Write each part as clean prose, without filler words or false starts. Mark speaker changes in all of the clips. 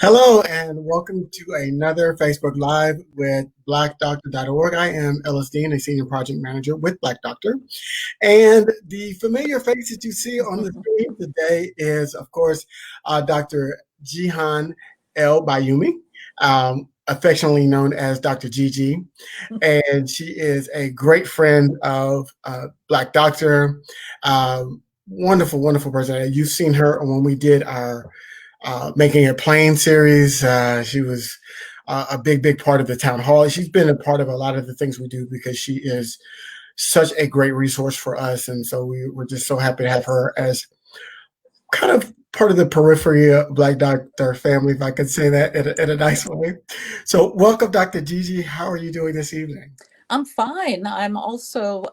Speaker 1: Hello and welcome to another Facebook Live with BlackDoctor.org. I am Ellis Dean, a Senior Project Manager with Black Doctor. And the familiar face that you see on the screen today is, of course, Dr. Jihan El Bayumi, affectionately known as Dr. Gigi. And she is a great friend of Black Doctor. Wonderful, wonderful person. You've seen her when we did our Making It Plain series. She was a big, big part of the town hall. She's been a part of a lot of the things we do because she is such a great resource for us. And so we're just so happy to have her as kind of part of the periphery of Black Doctor family, if I could say that in a nice way. So welcome, Dr. Gigi. How are you doing this evening?
Speaker 2: I'm fine. I'm also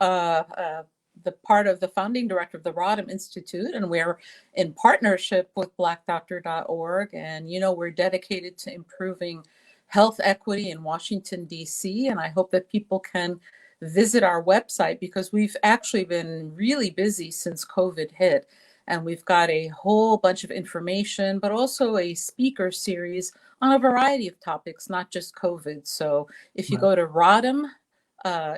Speaker 2: the part of the founding director of the Rodham Institute, and we're in partnership with BlackDoctor.org. And, we're dedicated to improving health equity in Washington, D.C. And I hope that people can visit our website because we've actually been really busy since COVID hit. And we've got a whole bunch of information, but also a speaker series on a variety of topics, not just COVID. So if you go to Rodham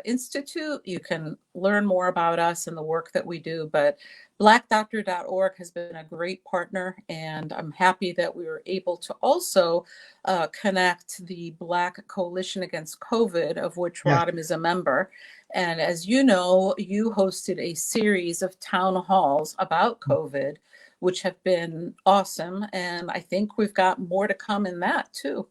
Speaker 2: Institute, you can learn more about us and the work that we do. But blackdoctor.org has been a great partner, and I'm happy that we were able to also connect the Black Coalition Against COVID, of which
Speaker 1: Yes.
Speaker 2: Rodham is a member. And as you know, you hosted a series of town halls about COVID, which have been awesome. And I think we've got more to come in that too.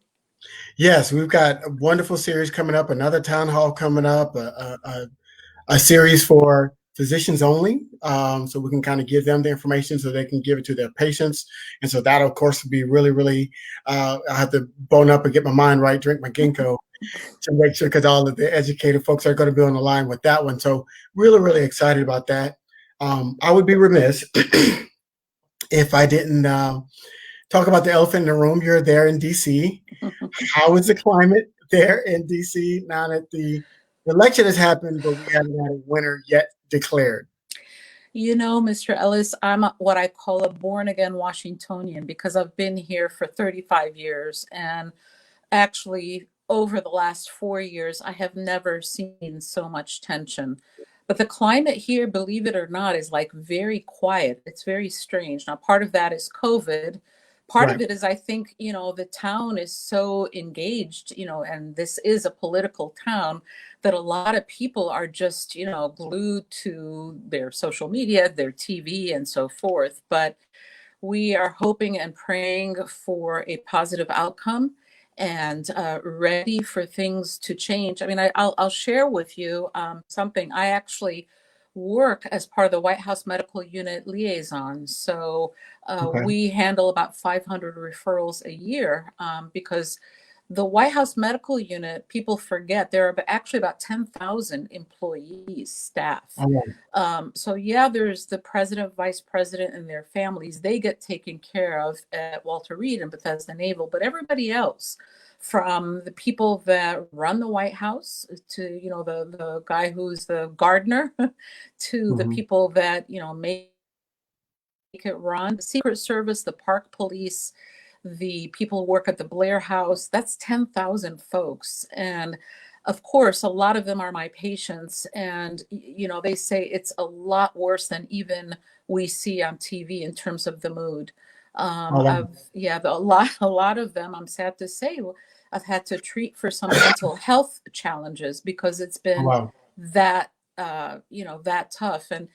Speaker 1: Yes, we've got a wonderful series coming up, another town hall coming up, a series for physicians only, so we can kind of give them the information so they can give it to their patients. And so that, of course, would be really, really, I have to bone up and get my mind right, drink my ginkgo to make sure, because all of the educated folks are going to be on the line with that one. So really, really excited about that. I would be remiss if I didn't talk about the elephant in the room. You're there in DC. How is the climate there in DC now that the election has happened, but we haven't had a winner yet declared?
Speaker 2: Mr. Ellis, I'm what I call a born again Washingtonian because I've been here for 35 years. And actually, over the last 4 years, I have never seen so much tension. But the climate here, believe it or not, is like very quiet. It's very strange. Now, part of that is COVID. Part of
Speaker 1: Right.
Speaker 2: it is, I think, the town is so engaged, and this is a political town that a lot of people are just, glued to their social media, their TV, and so forth. But we are hoping and praying for a positive outcome and ready for things to change. I mean, I'll share with you something. I actually work as part of the White House Medical Unit liaison. So
Speaker 1: Okay.
Speaker 2: we handle about 500 referrals a year because the White House Medical Unit, people forget, there are actually about 10,000 employees, staff.
Speaker 1: All right.
Speaker 2: So yeah, there's the president, vice president, and their families. They get taken care of at Walter Reed and Bethesda Naval, but everybody else, from the people that run the White House to the guy who's the gardener, to the
Speaker 1: Mhm.
Speaker 2: people that make it run, the Secret Service, the Park Police, the people who work at the Blair House. That's 10,000 folks, and of course, a lot of them are my patients, and they say it's a lot worse than even we see on TV in terms of the mood.
Speaker 1: Oh, wow.
Speaker 2: A lot of them, I'm sad to say, I've had to treat for some mental health challenges because it's
Speaker 1: Oh,
Speaker 2: been
Speaker 1: wow.
Speaker 2: that tough. And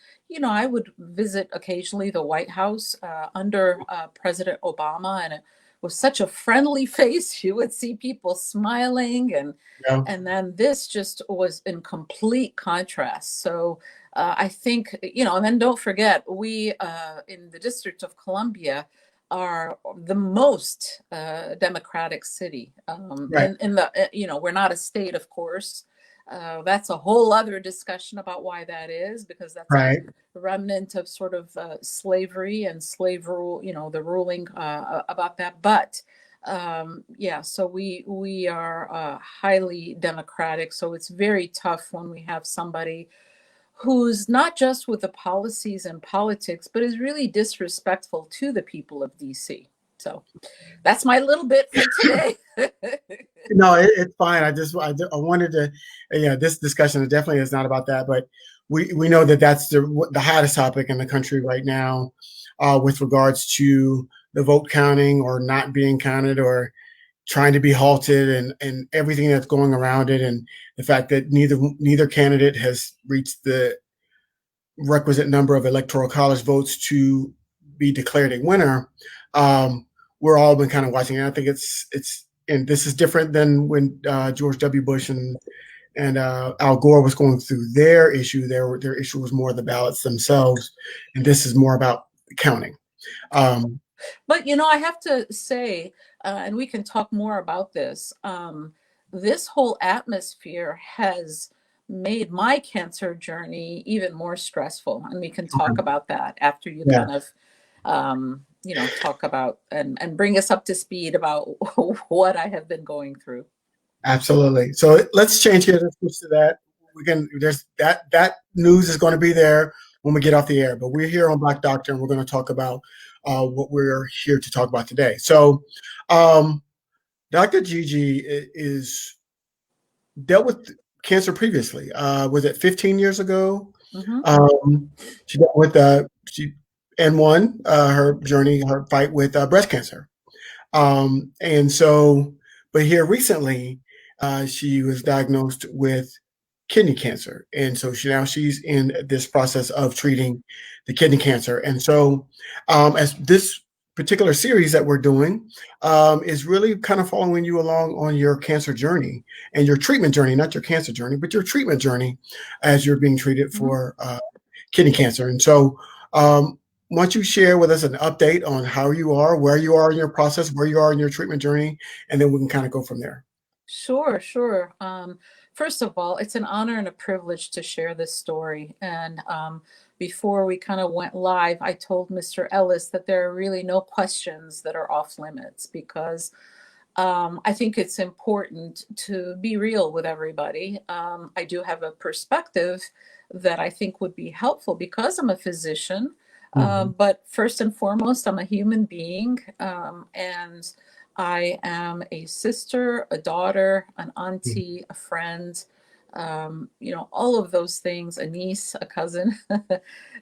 Speaker 2: I would visit occasionally the White House under President Obama, and it was such a friendly face. You would see people smiling, and
Speaker 1: Yeah.
Speaker 2: and then this just was in complete contrast. So I think, and then don't forget, we in the District of Columbia are the most democratic city
Speaker 1: Right.
Speaker 2: in the, we're not a state, of course. That's a whole other discussion about why that is, because that's a
Speaker 1: Right.
Speaker 2: remnant of sort of slavery and slave rule, the ruling about that. But yeah, so we are highly democratic. So it's very tough when we have somebody who's not just with the policies and politics, but is really disrespectful to the people of DC. So that's my little bit for today.
Speaker 1: No, it's fine. I wanted to, yeah, this discussion definitely is not about that, but we know that that's the hottest topic in the country right now, with regards to the vote counting or not being counted or trying to be halted and everything that's going around it, and the fact that neither candidate has reached the requisite number of electoral college votes to be declared a winner. We're all been kind of watching it. I think it's and this is different than when George W. Bush and Al Gore was going through their issue. Their issue was more the ballots themselves, and this is more about counting.
Speaker 2: But I have to say, and we can talk more about this. This whole atmosphere has made my cancer journey even more stressful, and we can talk about that after you
Speaker 1: Yeah,
Speaker 2: kind of, talk about and bring us up to speed about what I have been going through.
Speaker 1: absolutely. So let's change here. Let's switch to that. We can. There's that news is going to be there when we get off the air. But we're here on Black Doctor, and we're going to talk about what we're here to talk about today. So, um, Dr. Gigi is dealt with cancer previously. Was it 15 years ago?
Speaker 2: Mm-hmm.
Speaker 1: She dealt with she and won her journey, her fight with breast cancer. And so, but here recently, she was diagnosed with kidney cancer, and so she's in this process of treating the kidney cancer. And so, as this particular series that we're doing is really kind of following you along on your cancer journey and your treatment journey, not your cancer journey, but your treatment journey as you're being treated
Speaker 2: Mm-hmm.
Speaker 1: for kidney cancer. And so, why don't you share with us an update on how you are, where you are in your process, where you are in your treatment journey, and then we can kind of go from there.
Speaker 2: Sure, sure. First of all, it's an honor and a privilege to share this story. And before we kind of went live, I told Mr. Ellis that there are really no questions that are off limits because I think it's important to be real with everybody. I do have a perspective that I think would be helpful because I'm a physician.
Speaker 1: Mm-hmm.
Speaker 2: But first and foremost, I'm a human being, and I am a sister, a daughter, an auntie, a friend, all of those things, a niece, a cousin.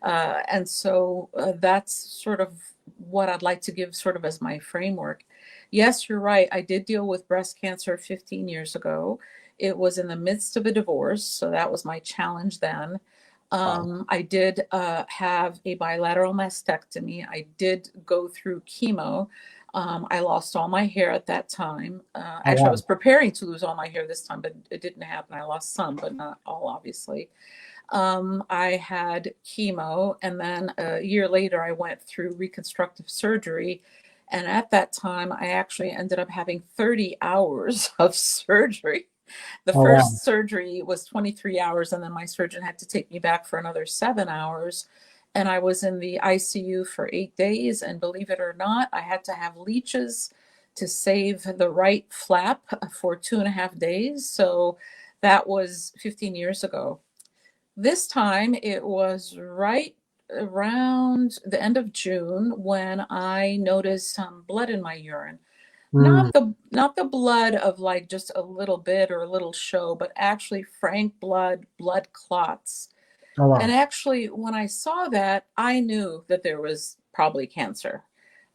Speaker 2: And so that's sort of what I'd like to give sort of as my framework. Yes, you're right. I did deal with breast cancer 15 years ago. It was in the midst of a divorce, so that was my challenge then.
Speaker 1: Wow.
Speaker 2: I did have a bilateral mastectomy. I did go through chemo. I lost all my hair at that time.
Speaker 1: Oh,
Speaker 2: Actually, I
Speaker 1: wow.
Speaker 2: was preparing to lose all my hair this time, but it didn't happen. I lost some, but not all, obviously. I had chemo, and then a year later, I went through reconstructive surgery. And at that time, I actually ended up having 30 hours of surgery. The
Speaker 1: Oh, wow.
Speaker 2: first surgery was 23 hours, and then my surgeon had to take me back for another 7 hours. And I was in the ICU for 8 days. And believe it or not, I had to have leeches to save the right flap for 2.5 days. So that was 15 years ago. This time it was right around the end of June when I noticed some blood in my urine.
Speaker 1: Mm.
Speaker 2: Not the blood of like just a little bit or a little show, but actually frank blood clots.
Speaker 1: Oh,
Speaker 2: And
Speaker 1: wow.
Speaker 2: actually when I saw that, I knew that there was probably cancer.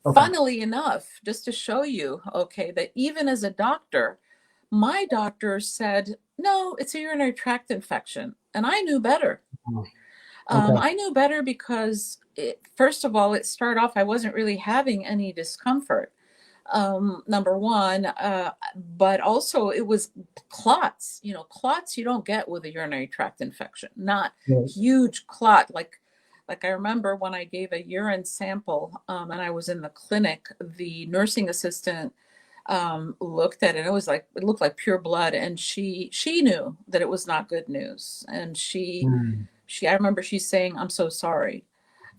Speaker 1: Okay.
Speaker 2: Funnily enough, just to show you, okay, that even as a doctor, my doctor said, no, it's a urinary tract infection. And I knew better.
Speaker 1: Okay.
Speaker 2: I knew better because, first of all, it started off, I wasn't really having any discomfort, number one, but also it was clots. Clots you don't get with a urinary tract infection, not
Speaker 1: Yeah.
Speaker 2: huge clot. Like I remember when I gave a urine sample, and I was in the clinic, the nursing assistant looked at it. It looked like pure blood, and she knew that it was not good news. And
Speaker 1: Mm.
Speaker 2: I remember she saying, "I'm so sorry."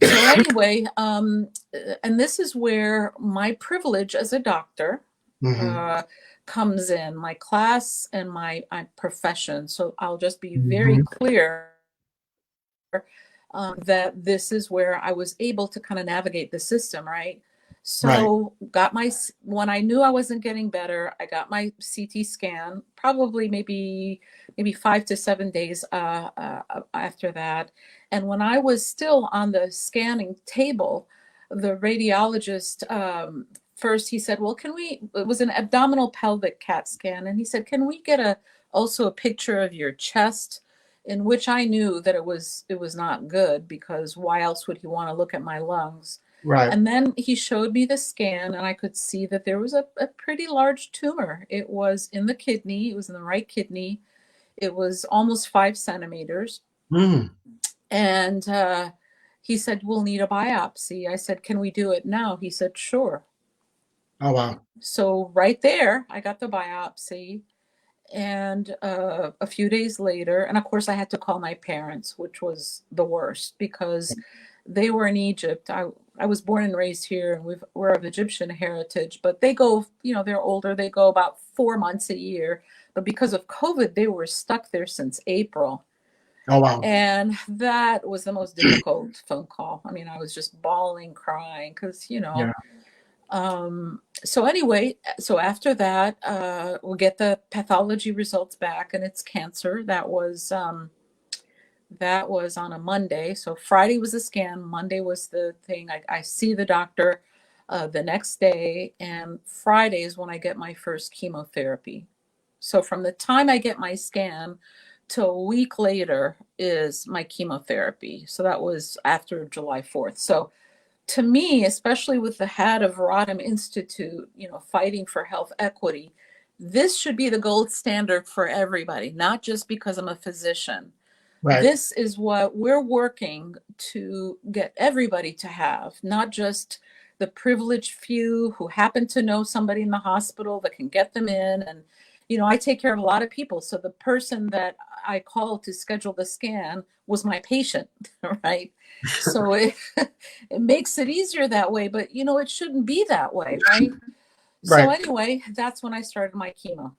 Speaker 2: So anyway, and this is where my privilege as a doctor
Speaker 1: Mm-hmm.
Speaker 2: uh, comes in, my class and my profession. So I'll just be very
Speaker 1: Mm-hmm.
Speaker 2: clear that this is where I was able to kind of navigate the system, right?
Speaker 1: Right.
Speaker 2: So when I knew I wasn't getting better, I got my CT scan, probably maybe 5 to 7 days after that. And when I was still on the scanning table, the radiologist, first he said, well, it was an abdominal pelvic CAT scan. And he said, can we get also a picture of your chest? In which I knew that it was not good, because why else would he want to look at my lungs?
Speaker 1: Right.
Speaker 2: And then he showed me the scan, and I could see that there was a pretty large tumor. It was in the kidney, it was in the right kidney. It was almost 5 centimeters.
Speaker 1: Mm.
Speaker 2: And he said, we'll need a biopsy. I said, can we do it now? He said, sure.
Speaker 1: Oh, wow.
Speaker 2: So right there, I got the biopsy. And a few days later, and of course I had to call my parents, which was the worst, because they were in Egypt. I was born and raised here, and we're of Egyptian heritage, but they go, they're older, they go about 4 months a year. But because of COVID, they were stuck there since April.
Speaker 1: Oh, wow.
Speaker 2: And that was the most difficult phone call. I mean, I was just bawling, crying, because,
Speaker 1: Yeah.
Speaker 2: so anyway, so after that, we'll get the pathology results back, and it's cancer. That was on a Monday. So Friday was the scan, Monday was the thing. I see the doctor the next day, and Friday is when I get my first chemotherapy. So from the time I get my scan to a week later is my chemotherapy. So that was after July 4th. So to me, especially with the head of Rodham Institute, fighting for health equity, this should be the gold standard for everybody, not just because I'm a physician.
Speaker 1: Right.
Speaker 2: This is what we're working to get everybody to have, not just the privileged few who happen to know somebody in the hospital that can get them in. And, I take care of a lot of people. So the person that I called to schedule the scan was my patient, right? So it makes it easier that way, but it shouldn't be that way, right? So
Speaker 1: Right.
Speaker 2: anyway, that's when I started my chemo.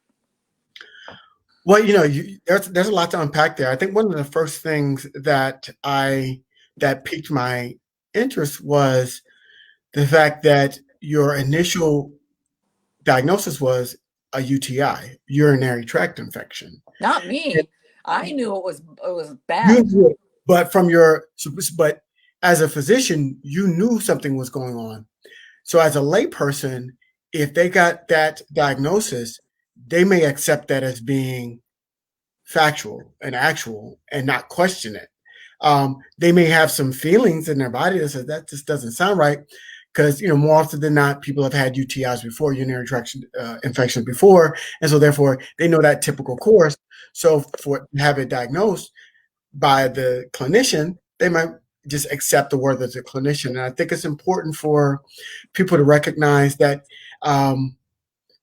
Speaker 1: Well, there's a lot to unpack there. I think one of the first things that piqued my interest was the fact that your initial diagnosis was a UTI, urinary tract infection.
Speaker 2: Not
Speaker 1: And
Speaker 2: me. I knew it was
Speaker 1: you
Speaker 2: bad.
Speaker 1: knew it, but as a physician, you knew something was going on. So as a layperson, if they got that diagnosis, they may accept that as being factual and actual and not question it. They may have some feelings in their body that says that just doesn't sound right, because more often than not, people have had UTIs before, urinary tract infections before, and so therefore they know that typical course. So for to have it diagnosed by the clinician, they might just accept the word as a clinician. And I think it's important for people to recognize that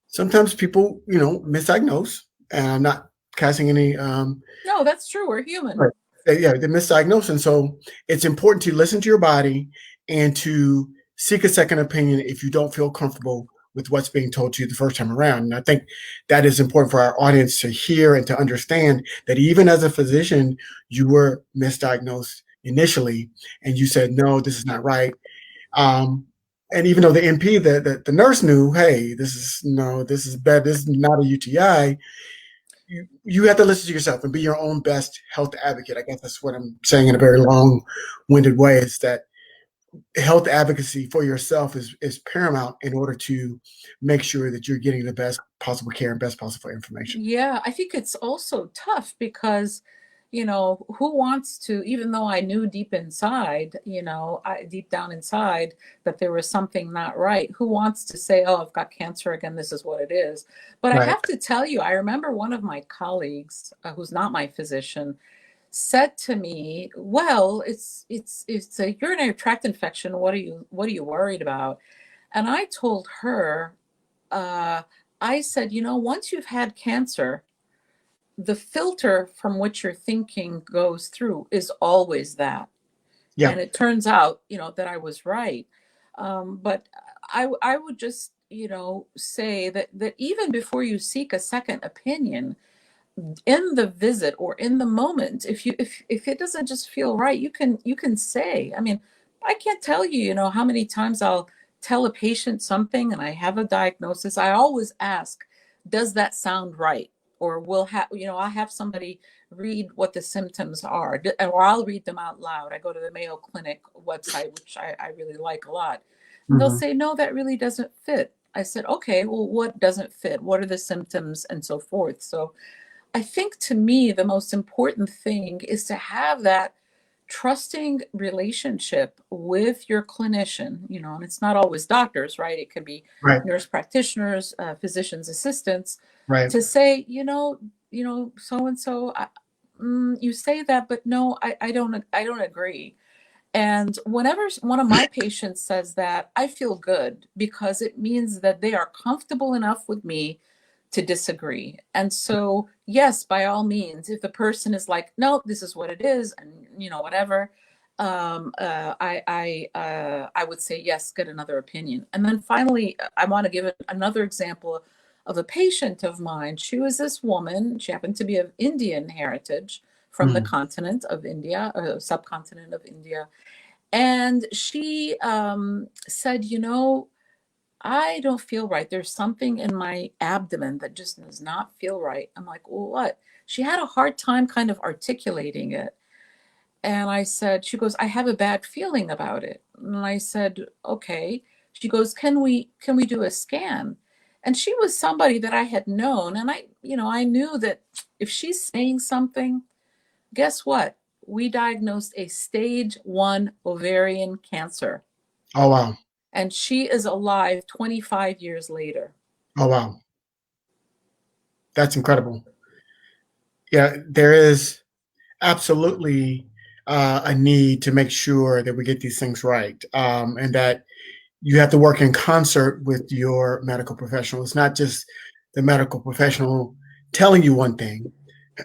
Speaker 1: sometimes people, misdiagnose. And I'm not casting any
Speaker 2: No, that's true. We're human.
Speaker 1: right. Yeah, they misdiagnose. And so it's important to listen to your body and to seek a second opinion if you don't feel comfortable with what's being told to you the first time around. And I think that is important for our audience to hear and to understand that even as a physician, you were misdiagnosed initially and you said, no, this is not right. And even though the NP, the nurse knew, hey, this is bad, this is not a UTI, you have to listen to yourself and be your own best health advocate. I guess that's what I'm saying in a very long-winded way, is that health advocacy for yourself is paramount in order to make sure that you're getting the best possible care and best possible information.
Speaker 2: Yeah, I think it's also tough because, who wants to, even though I knew deep inside, deep down inside that there was something not right, who wants to say, oh, I've got cancer again, this is what it is. But I
Speaker 1: Right.
Speaker 2: have to tell you, I remember one of my colleagues, who's not my physician, said to me, well, it's a urinary tract infection. What are you worried about? And I told her, uh, I said, once you've had cancer, the filter from which your thinking goes through is always that.
Speaker 1: Yeah.
Speaker 2: And it turns out, that I was right. But I would just, say that even before you seek a second opinion, in the visit or in the moment, if it doesn't just feel right, you can say, I mean, I can't tell you, how many times I'll tell a patient something and I have a diagnosis, I always ask, does that sound right? Or I'll have somebody read what the symptoms are, or I'll read them out loud. I go to the Mayo Clinic website, which I really like a lot. And they'll
Speaker 1: Mhm.
Speaker 2: say, no, that really doesn't fit. I said, okay, well, what doesn't fit? What are the symptoms and so forth? So I think to me, the most important thing is to have that trusting relationship with your clinician, and it's not always doctors, right? It could be
Speaker 1: Right,
Speaker 2: nurse practitioners, physicians assistants,
Speaker 1: right.
Speaker 2: to say, so and so, you say that, but no, I don't agree. And whenever one of my patients says that, I feel good because it means that they are comfortable enough with me to disagree. And so, yes, by all means, if the person is like, no, this is what it is, and whatever, I would say yes, get another opinion. And then finally, I want to give another example of a patient of mine. She was this woman. She happened to be of Indian heritage from the
Speaker 1: Mhm.
Speaker 2: continent of India, subcontinent of India, and she said, I don't feel right. There's something in my abdomen that just does not feel right. I'm like, well, what? She had a hard time kind of articulating it. And I said, she goes, I have a bad feeling about it. And I said, okay. She goes, can we do a scan? And she was somebody that I had known. And I knew that if she's saying something, guess what? We diagnosed a stage 1 ovarian cancer.
Speaker 1: Oh, wow.
Speaker 2: And she is alive 25 years later.
Speaker 1: Oh, wow. That's incredible. Yeah, there is absolutely a need to make sure that we get these things right, and that you have to work in concert with your medical professional. It's not just the medical professional telling you one thing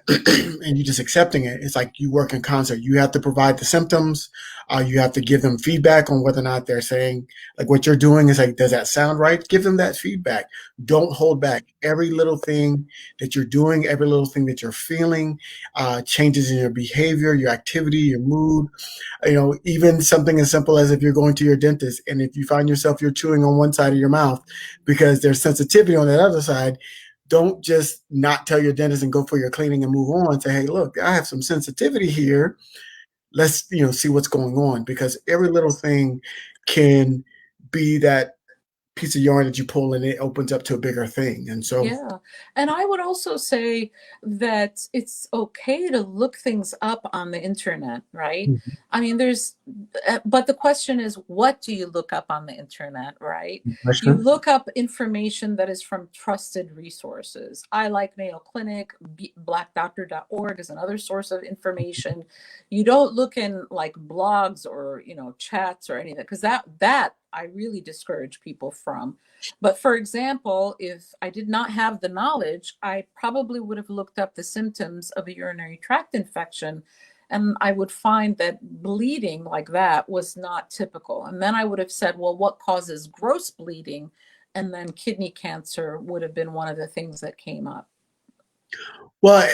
Speaker 1: and you just accepting it. It's like you work in concert. You have to provide the symptoms. You have to give them feedback on whether or not they're saying, like, what you're doing is like, does that sound right? Give them that feedback. Don't hold back. Every little thing that you're doing, every little thing that you're feeling, changes in your behavior, your activity, your mood. Even something as simple as if you're going to your dentist and if you find yourself you're chewing on one side of your mouth because there's sensitivity on that other side, don't just not tell your dentist and go for your cleaning and move on. Say, hey, look, I have some sensitivity here. Let's see what's going on, because every little thing can be that piece of yarn that you pull and it opens up to a bigger thing. And so,
Speaker 2: Yeah. And I would also say that it's okay to look things up on the internet, right?
Speaker 1: Mhm.
Speaker 2: I mean, but the question is, what do you look up on the internet, right? You
Speaker 1: Question.
Speaker 2: look up information that is from trusted resources. I like Mayo Clinic, blackdoctor.org is another source of information. You don't look in like blogs or, chats or anything, because that I really discourage people from. But for example, if I did not have the knowledge, I probably would have looked up the symptoms of a urinary tract infection, and I would find that bleeding like that was not typical. And then I would have said, well, what causes gross bleeding? And then kidney cancer would have been one of the things that came up.
Speaker 1: Well,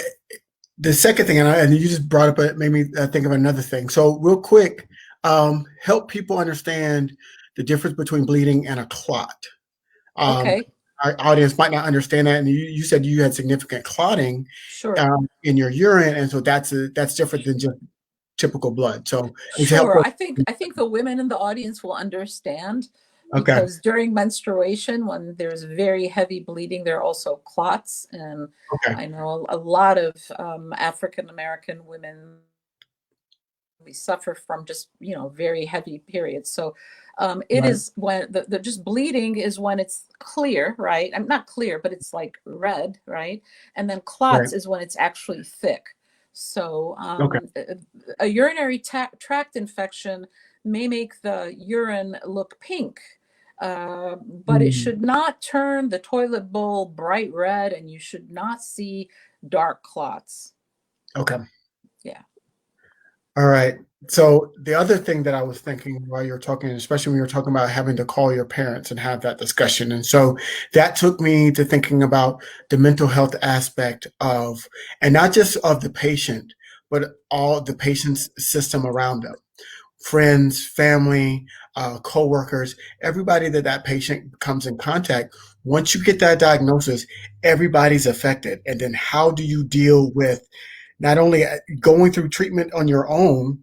Speaker 1: the second thing, and you just brought up, it made me think of another thing. So, real quick, help people understand the difference between bleeding and a clot. Um,
Speaker 2: Okay,
Speaker 1: our audience might not understand that, and you said you had significant clotting
Speaker 2: sure.
Speaker 1: in your urine, and so that's different than just typical blood. So, would you help
Speaker 2: Sure.
Speaker 1: us?
Speaker 2: I think the women in the audience will understand
Speaker 1: Okay,
Speaker 2: because during menstruation, when there's very heavy bleeding, there are also clots. And
Speaker 1: okay,
Speaker 2: I know a lot of African American women, we suffer from just, very heavy periods. So it
Speaker 1: right,
Speaker 2: is when the just bleeding is when it's clear, right? I'm not clear, but it's like red, right? And then
Speaker 1: right,
Speaker 2: clots is when it's actually thick. So
Speaker 1: okay,
Speaker 2: a urinary tract infection may make the urine look pink, but it
Speaker 1: mm,
Speaker 2: should not turn the toilet bowl bright red, and you should not see dark clots.
Speaker 1: okay.
Speaker 2: Yeah.
Speaker 1: All right. So the other thing that I was thinking while you were talking, especially when you were talking about having to call your parents and have that discussion, and so that took me to thinking about the mental health aspect of, and not just of the patient, but all the patient's system around them. friends, family, coworkers, everybody that that patient comes in contact. Once you get that diagnosis, everybody's affected. And then how do you deal with not only going through treatment on your own,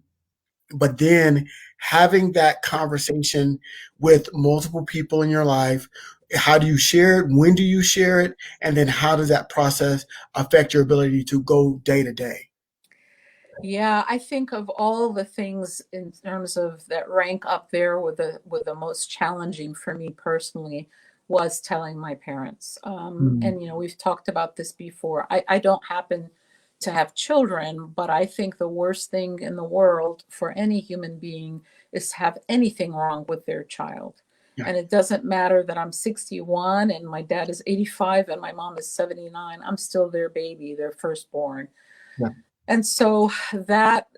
Speaker 1: but then having that conversation with multiple people in your life? How do you share it? When do you share it? And then how does that process affect your ability to go day to day?
Speaker 2: Yeah, I think of all the things in terms of that rank up there with the most challenging for me personally was telling my parents.
Speaker 1: Mm,
Speaker 2: And we've talked about this before. I don't happen to have children, but I think the worst thing in the world for any human being is to have anything wrong with their child.
Speaker 1: yeah,
Speaker 2: And it doesn't matter that I'm 61 and my dad is 85 and my mom is 79. I'm still their baby, their firstborn.
Speaker 1: yeah,
Speaker 2: And so that,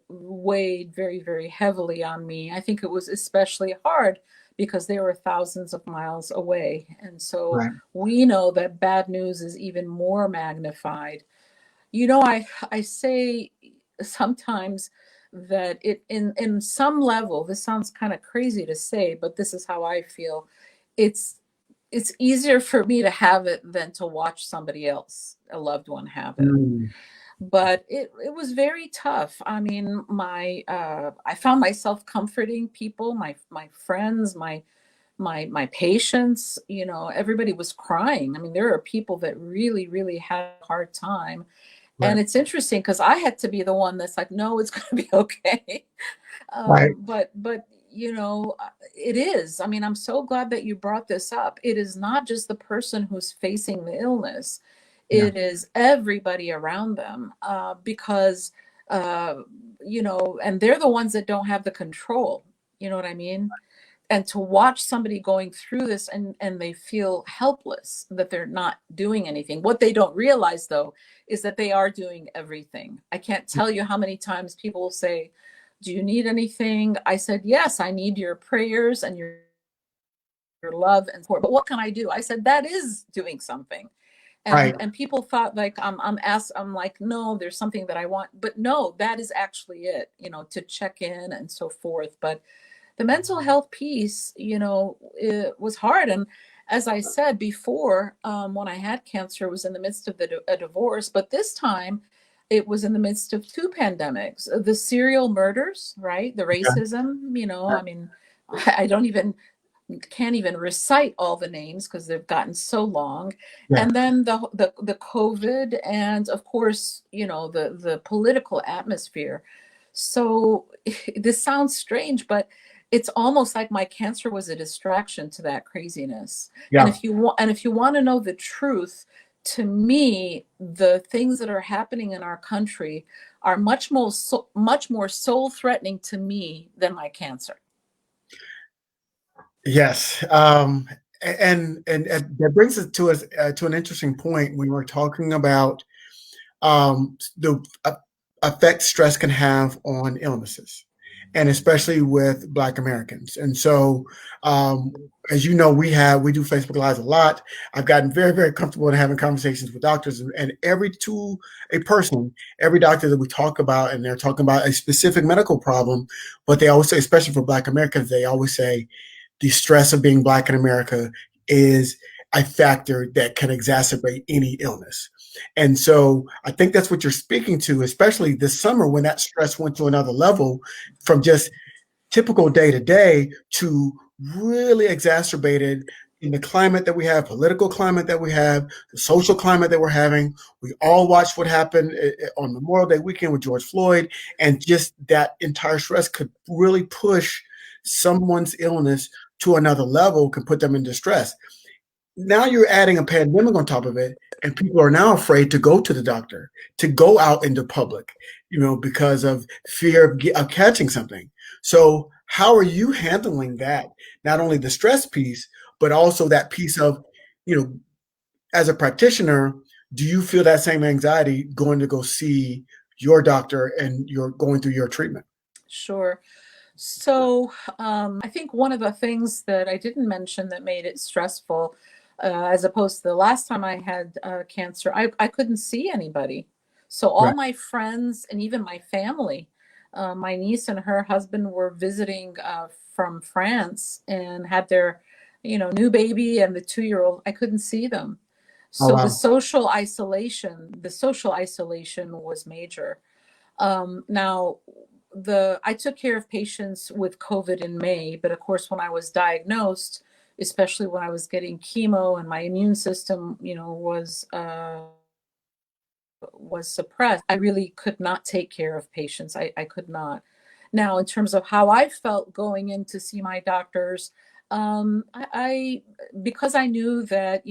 Speaker 2: weighed very, very heavily on me. I think it was especially hard because they were thousands of miles away. And so
Speaker 1: right,
Speaker 2: we know that bad news is even more magnified. I say sometimes that it in some level, this sounds kind of crazy to say, but this is how I feel. It's it's easier for me to have it than to watch somebody else, a loved one, have it.
Speaker 1: mm,
Speaker 2: But it was very tough. I mean, my I found myself comforting people, my friends, my patients. Everybody was crying. I mean, there are people that really, really had a hard time.
Speaker 1: right,
Speaker 2: And it's interesting because I had to be the one that's like, no, it's going to be okay.
Speaker 1: right,
Speaker 2: But it is. I mean, I'm so glad that you brought this up. It is not just the person who's facing the illness,
Speaker 1: yeah,
Speaker 2: it is everybody around them, because, uh, and they're the ones that don't have the control. You know what I mean? And to watch somebody going through this and they feel helpless, that they're not doing anything. What they don't realize, though, is that they are doing everything. I can't tell you how many times people will say, do you need anything? I said, yes, I need your prayers and your love and support. But what can I do? I said, that is doing something. and
Speaker 1: right,
Speaker 2: and people thought, like, I'm like, no, there's something that I want, but no, that is actually it, to check in and so forth. But the mental health piece, it was hard. And as I said before, when I had cancer, it was in the midst of a divorce, but this time it was in the midst of two pandemics, the serial murders, right? The
Speaker 1: okay,
Speaker 2: racism,
Speaker 1: yeah,
Speaker 2: I mean, I don't even can't even recite all the names because they've gotten so long.
Speaker 1: yeah,
Speaker 2: And then the COVID, and of course, the political atmosphere. So this sounds strange, but it's almost like my cancer was a distraction to that craziness. And
Speaker 1: yeah.
Speaker 2: if you want to know the truth, to me, the things that are happening in our country are much more soul threatening to me than my cancer.
Speaker 1: Yes, and that brings us to an interesting point when we're talking about the effect stress can have on illnesses, and especially with Black Americans. And so, as you know, we do Facebook Lives a lot. I've gotten very, very comfortable in having conversations with doctors, and every to a person, every doctor that we talk about, and they're talking about a specific medical problem, but they always say, especially for Black Americans, they always say the stress of being Black in America is a factor that can exacerbate any illness. And so I think that's what you're speaking to, especially this summer when that stress went to another level from just typical day to day to really exacerbated in the climate that we have, political climate that we have, the social climate that we're having. We all watched what happened on Memorial Day weekend with George Floyd, and just that entire stress could really push someone's illness to another level, can put them in distress. Now you're adding a pandemic on top of it, and people are now afraid to go to the doctor, to go out into public, because of fear of catching something. So how are you handling that? Not only the stress piece, but also that piece of, you know, as a practitioner, do you feel that same anxiety going to go see your doctor and you're going through your treatment?
Speaker 2: Sure. So, I think one of the things that I didn't mention that made it stressful, as opposed to the last time I had cancer, I couldn't see anybody. So all
Speaker 1: Right.
Speaker 2: my friends and even my family, My niece and her husband were visiting from France and had their, new baby and the 2-year-old. I couldn't see them.
Speaker 1: Oh,
Speaker 2: So
Speaker 1: wow.
Speaker 2: the social isolation was major. Now, I took care of patients with COVID in May, but of course, when I was diagnosed, especially when I was getting chemo and my immune system, was suppressed, I really could not take care of patients. I could not. Now, in terms of how I felt going in to see my doctors, I because I knew that,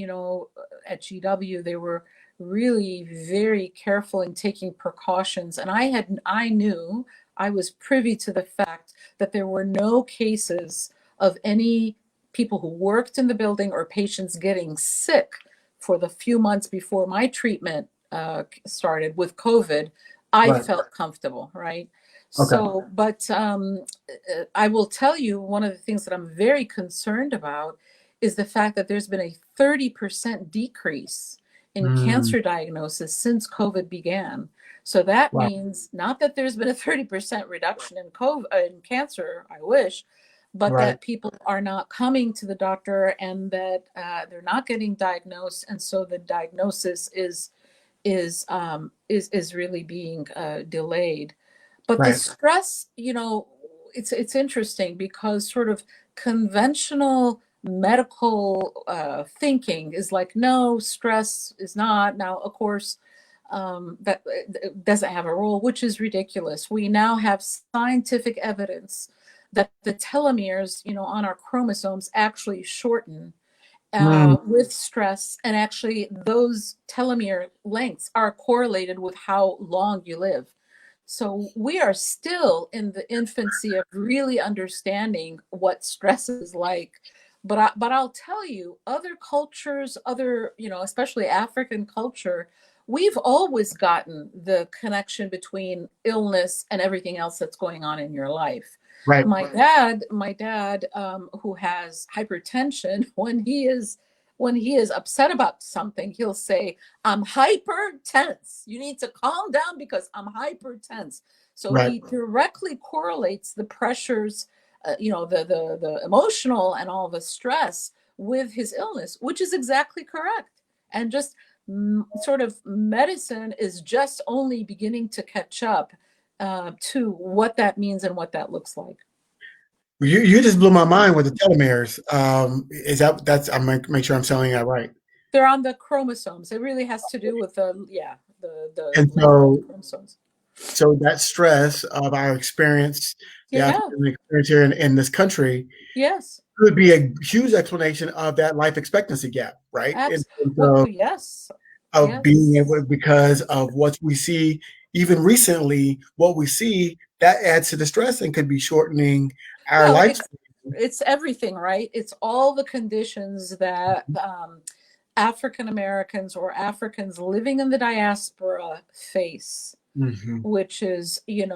Speaker 2: at GW they were really very careful in taking precautions, and I knew, I was privy to the fact that there were no cases of any people who worked in the building or patients getting sick for the few months before my treatment started with COVID. I
Speaker 1: Right.
Speaker 2: felt comfortable, right?
Speaker 1: Okay.
Speaker 2: So, but I will tell you, one of the things that I'm very concerned about is the fact that there's been a 30% decrease in
Speaker 1: Mm,
Speaker 2: cancer diagnosis since COVID began. So that
Speaker 1: wow.
Speaker 2: means not that there's been a 30% reduction in COVID, in cancer, I wish, but
Speaker 1: Right.
Speaker 2: that people are not coming to the doctor and that they're not getting diagnosed, and so the diagnosis is really being delayed. But the
Speaker 1: Right.
Speaker 2: stress, it's interesting because sort of conventional medical thinking is like, no, stress is not. Now, of course, that doesn't have a role, which is ridiculous. We now have scientific evidence that the telomeres, on our chromosomes actually shorten
Speaker 1: Mm,
Speaker 2: with stress, and actually those telomere lengths are correlated with how long you live. So we are still in the infancy of really understanding what stress is like. But I'll tell you, other cultures, especially African culture, we've always gotten the connection between illness and everything else that's going on in your life.
Speaker 1: right.
Speaker 2: My dad, who has hypertension, when he is upset about something, he'll say, "I'm hyper tense. You need to calm down because I'm hyper tense." So
Speaker 1: Right.
Speaker 2: he directly correlates the pressures, the emotional and all the stress with his illness, which is exactly correct. And just sort of medicine is just only beginning to catch up to what that means and what that looks like.
Speaker 1: You just blew my mind with the telomeres. Is that's I'm gonna make sure I'm selling that right.
Speaker 2: They're on the chromosomes. It really has to do with the
Speaker 1: And
Speaker 2: length of the
Speaker 1: so
Speaker 2: chromosomes.
Speaker 1: that stress of our experience, the
Speaker 2: Yeah.
Speaker 1: African experience here in this country,
Speaker 2: Yes.
Speaker 1: could be a huge explanation of that life expectancy gap, right? In terms
Speaker 2: Well, yes.
Speaker 1: of being able,
Speaker 2: Yes.
Speaker 1: because of what we see, even recently, what we see that adds to the stress and could be shortening our
Speaker 2: Well,
Speaker 1: lifespan.
Speaker 2: it's everything, right? It's all the conditions that African Americans or Africans living in the diaspora face,
Speaker 1: Mhm.
Speaker 2: which is, the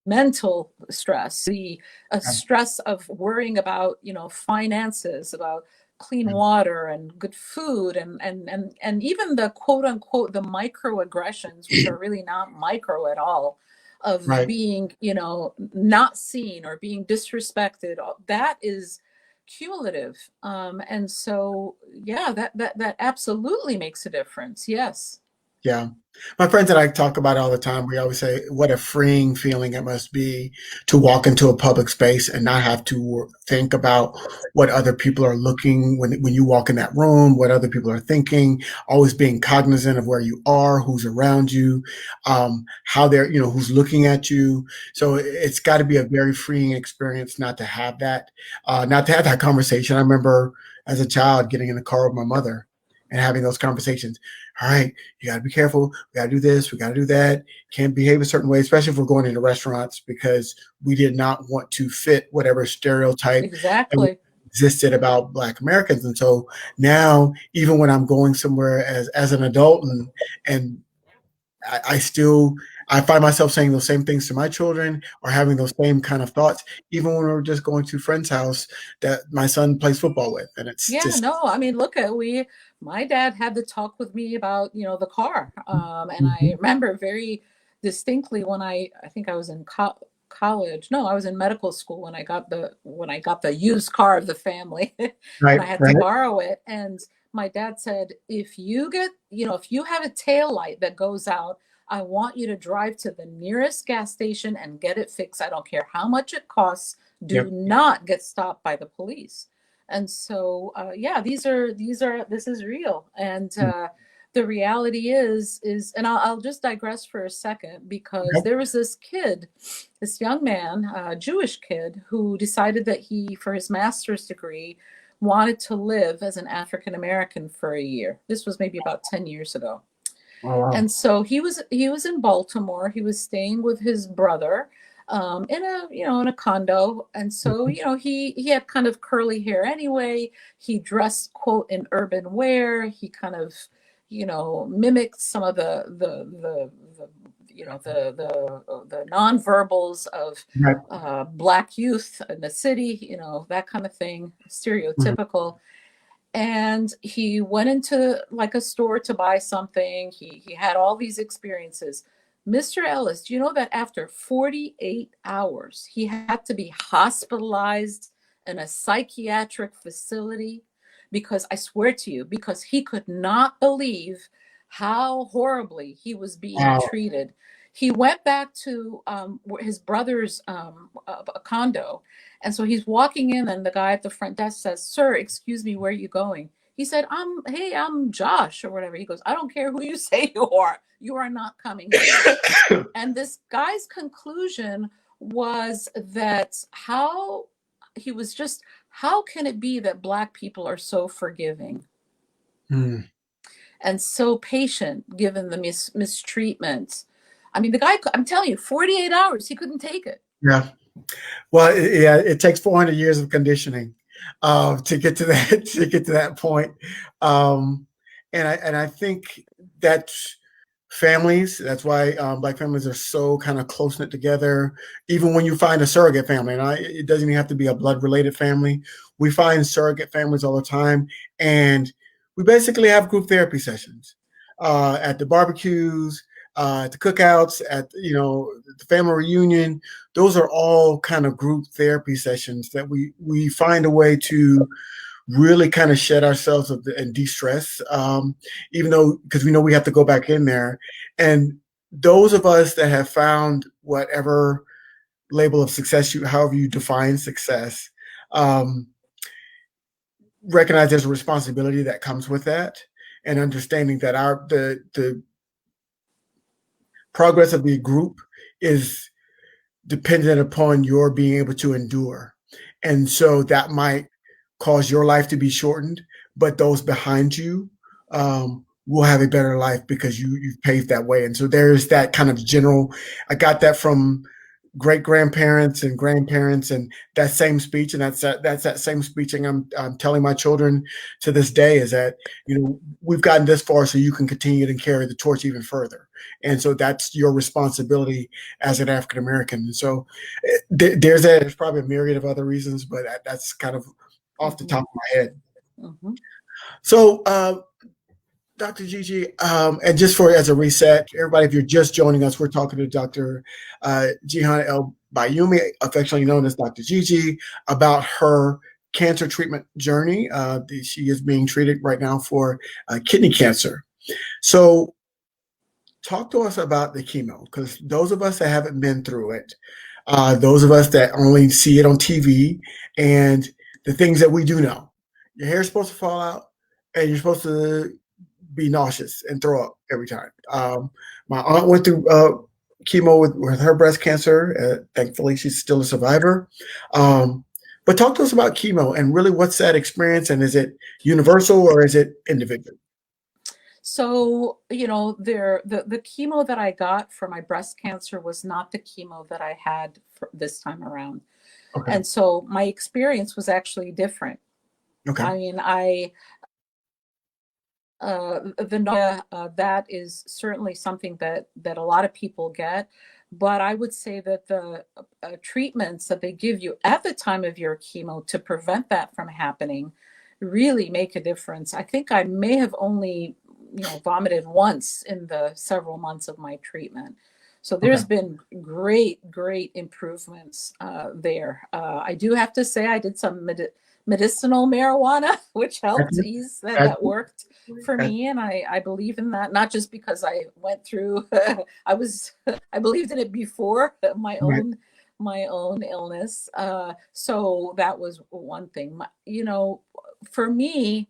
Speaker 2: mental stress, the stress of worrying about, finances, about clean water and good food, and even the quote unquote the microaggressions, which are really not micro at all, of
Speaker 1: Right.
Speaker 2: being, not seen or being disrespected. That is cumulative. And so, yeah, that absolutely makes a difference. Yes.
Speaker 1: Yeah. My friends and I talk about it all the time. We always say what a freeing feeling it must be to walk into a public space and not have to think about what other people are looking when you walk in that room, what other people are thinking, always being cognizant of where you are, who's around you, how they're, who's looking at you. So it's got to be a very freeing experience not to have that conversation. I remember as a child getting in the car with my mother and having those conversations. All right, you got to be careful. We got to do this. We got to do that. Can't behave a certain way, especially if we're going into restaurants, because we did not want to fit whatever stereotype that
Speaker 2: Exactly.
Speaker 1: existed about Black Americans. And so now, even when I'm going somewhere as an adult, and I still I find myself saying those same things to my children or having those same kind of thoughts, even when we're just going to a friend's house that my son plays football with, and it's
Speaker 2: Yeah,
Speaker 1: just
Speaker 2: no, I mean, look at my dad had to talk with me about, the car. And I
Speaker 1: Mhm.
Speaker 2: remember very distinctly when I think I was in college. No, I was in medical school when I got the used car of the family, and
Speaker 1: Right,
Speaker 2: I had to
Speaker 1: right.
Speaker 2: borrow it. And my dad said, if you get, if you have a tail light that goes out, I want you to drive to the nearest gas station and get it fixed. I don't care how much it costs. Do
Speaker 1: Yep.
Speaker 2: not get stopped by the police. And so, yeah, this is real. And the reality and I'll just digress for a second, because
Speaker 1: Yep.
Speaker 2: there was this young man, a Jewish kid, who decided that he, for his master's degree, wanted to live as an African American for a year. This was maybe about 10 years ago.
Speaker 1: Oh, wow.
Speaker 2: And so he was in Baltimore. He was staying with his brother, in a condo. And so he had kind of curly hair anyway. He dressed, quote, in urban wear. He kind of mimicked some of the nonverbals of
Speaker 1: Right.
Speaker 2: Black youth in the city, that kind of thing,
Speaker 1: Mhm.
Speaker 2: stereotypical. And he went into like a store to buy something. He had all these experiences. Mr. Ellis, do you know that after 48 hours he had to be hospitalized in a psychiatric facility? Because I swear to you, because he could not believe how horribly he was being
Speaker 1: Wow.
Speaker 2: treated. He went back to his brother's condo, and so he's walking in, and the guy at the front desk says, "Sir, excuse me, where are you going?" He said, I'm Josh," or whatever. He goes, "I don't care who you say you are. You are not coming here." And this guy's conclusion was that how can it be that Black people are so forgiving
Speaker 1: Mm.
Speaker 2: and so patient given the mistreatment? I mean, the guy, I'm telling you, 48 hours, he couldn't take it.
Speaker 1: Yeah. Well, yeah, it takes 400 years of conditioning to get to that to get to that point. Um, and I think that's families. That's why Black families are so kind of close knit together. Even when you find a surrogate family, and it doesn't even have to be a blood related family. We find surrogate families all the time, and we basically have group therapy sessions at the barbecues, at the cookouts, at the family reunion. Those are all kind of group therapy sessions that we find a way to really kind of shed ourselves and de-stress, even though because we know we have to go back in there. And those of us that have found whatever label of success, however you define success, um, recognize there's a responsibility that comes with that, and understanding that the progress of the group is dependent upon your being able to endure. And so that might cause your life to be shortened, but those behind you will have a better life because you've paved that way. And so there's that kind of general. I got that from great grandparents and grandparents, and that same speech, and that's that same speech. And I'm telling my children to this day is that we've gotten this far, so you can continue to carry the torch even further. And so that's your responsibility as an African American. And so there's probably a myriad of other reasons, but that's kind of off the
Speaker 2: Mm-hmm.
Speaker 1: top of my head.
Speaker 2: Mm-hmm.
Speaker 1: So, Dr. Gigi, and just for as a reset, everybody, if you're just joining us, we're talking to Dr. Jihan El Bayumi, affectionately known as Dr. Gigi, about her cancer treatment journey. She is being treated right now for kidney cancer. So, talk to us about the chemo, because those of us that haven't been through it, those of us that only see it on TV, and the things that we do know, your hair's supposed to fall out, and you're supposed to be nauseous and throw up every time. My aunt went through chemo with her breast cancer. Thankfully, she's still a survivor. But talk to us about chemo and really what's that experience, and is it universal or is it individual?
Speaker 2: So, the chemo that I got for my breast cancer was not the chemo that I had for this time around.
Speaker 1: Okay.
Speaker 2: And so my experience was actually different.
Speaker 1: Okay.
Speaker 2: I mean, the nausea, that is certainly something that a lot of people get. But I would say that the treatments that they give you at the time of your chemo to prevent that from happening really make a difference. I think I may have only vomited once in the several months of my treatment. So
Speaker 1: Okay.
Speaker 2: there's been great improvements there. I do have to say I did some medicinal marijuana, which helped
Speaker 1: Excellent.
Speaker 2: ease that
Speaker 1: Excellent.
Speaker 2: worked for
Speaker 1: Excellent.
Speaker 2: me, and I believe in that, not just because I went through I believed in it before
Speaker 1: Right.
Speaker 2: my own illness. So that was one thing. For me,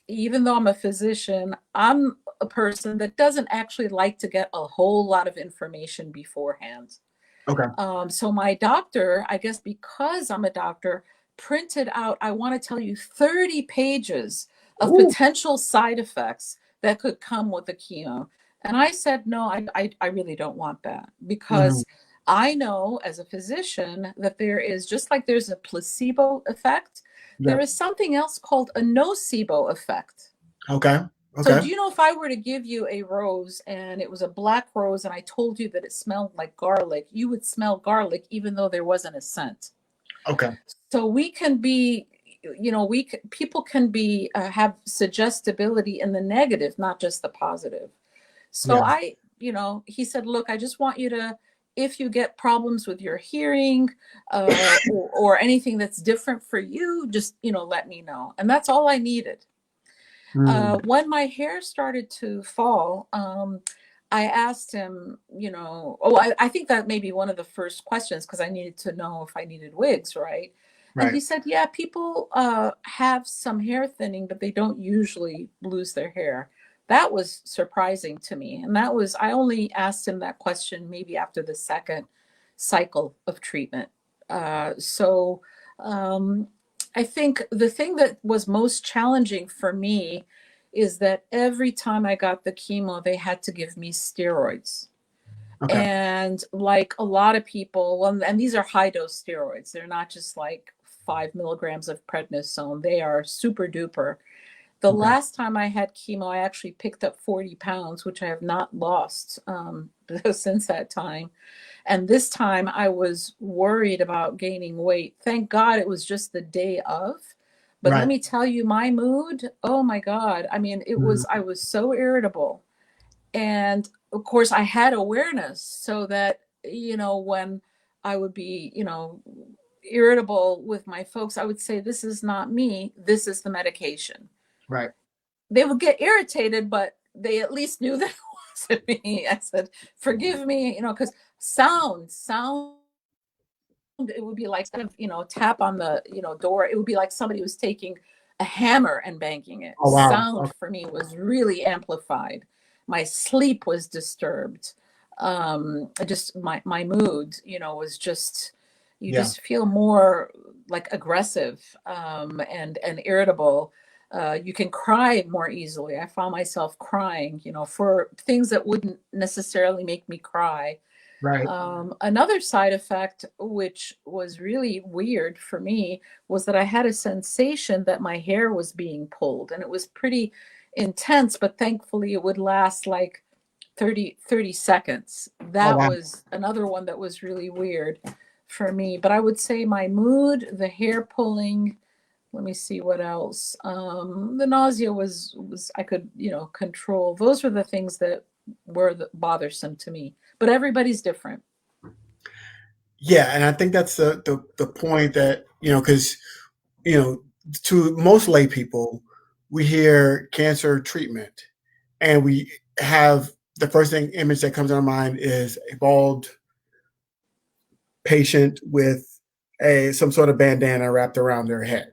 Speaker 2: even though I'm a physician, I'm a person that doesn't actually like to get a whole lot of information beforehand.
Speaker 1: Okay.
Speaker 2: So my doctor, I guess because I'm a doctor, printed out, I want to tell you, 30 pages of
Speaker 1: Ooh.
Speaker 2: potential side effects that could come with the chemo. And I said, no, I really don't want that,
Speaker 1: Mhm.
Speaker 2: because I know as a physician that there is, just like there's a placebo effect, there
Speaker 1: Yeah.
Speaker 2: is something else called a nocebo effect.
Speaker 1: Okay.
Speaker 2: So
Speaker 1: Okay.
Speaker 2: do you know, if I were to give you a rose and it was a black rose and I told you that it smelled like garlic, you would smell garlic even though there wasn't a scent.
Speaker 1: Okay.
Speaker 2: So we can be, people can be have suggestibility in the negative, not just the positive. So
Speaker 1: Yeah.
Speaker 2: he said, look, I just want you to, if you get problems with your hearing, or anything that's different for you, just, let me know. And that's all I needed.
Speaker 1: Mm.
Speaker 2: When my hair started to fall, I asked him, I think that may be one of the first questions, because I needed to know if I needed wigs, right? And
Speaker 1: Right.
Speaker 2: he said, yeah, people have some hair thinning, but they don't usually lose their hair. That was surprising to me. And I only asked him that question maybe after the second cycle of treatment. So um, I think the thing that was most challenging for me is that every time I got the chemo, they had to give me steroids.
Speaker 1: Okay.
Speaker 2: And like a lot of people, well, and these are high dose steroids, they're not just like 5 milligrams of prednisone, they are super duper. The
Speaker 1: Okay.
Speaker 2: last time I had chemo, I actually picked up 40 pounds, which I have not lost since that time. And this time I was worried about gaining weight. Thank God it was just the day of. But let
Speaker 1: Right.
Speaker 2: me tell you, my mood, oh my God. I mean,
Speaker 1: Mm.
Speaker 2: I was so irritable. And of course, I had awareness, so that, when I would be, irritable with my folks, I would say, this is not me, this is the medication.
Speaker 1: Right.
Speaker 2: They would get irritated, but they at least knew that it wasn't me. I said, forgive me, because sound, it would be like, kind of, tap on the, door. It would be like somebody was taking a hammer and banging it.
Speaker 1: Oh wow.
Speaker 2: Sound
Speaker 1: Okay.
Speaker 2: for me was really amplified. My sleep was disturbed. Just my mood, was just, you
Speaker 1: Yeah.
Speaker 2: just feel more like aggressive, and irritable. You can cry more easily. I found myself crying, for things that wouldn't necessarily make me cry.
Speaker 1: Right.
Speaker 2: Another side effect, which was really weird for me, was that I had a sensation that my hair was being pulled, and it was pretty intense, but thankfully it would last like 30 seconds.
Speaker 1: Oh
Speaker 2: That
Speaker 1: wow.
Speaker 2: was another one that was really weird for me. But I would say my mood, the hair pulling, let me see what else. The nausea was I could, control. Those were the things that were bothersome to me. But everybody's different.
Speaker 1: Yeah, and I think that's the point that, because, you know, to most lay people, we hear cancer treatment, and we have the first thing image that comes to our mind is a bald patient with a some sort of bandana wrapped around their head.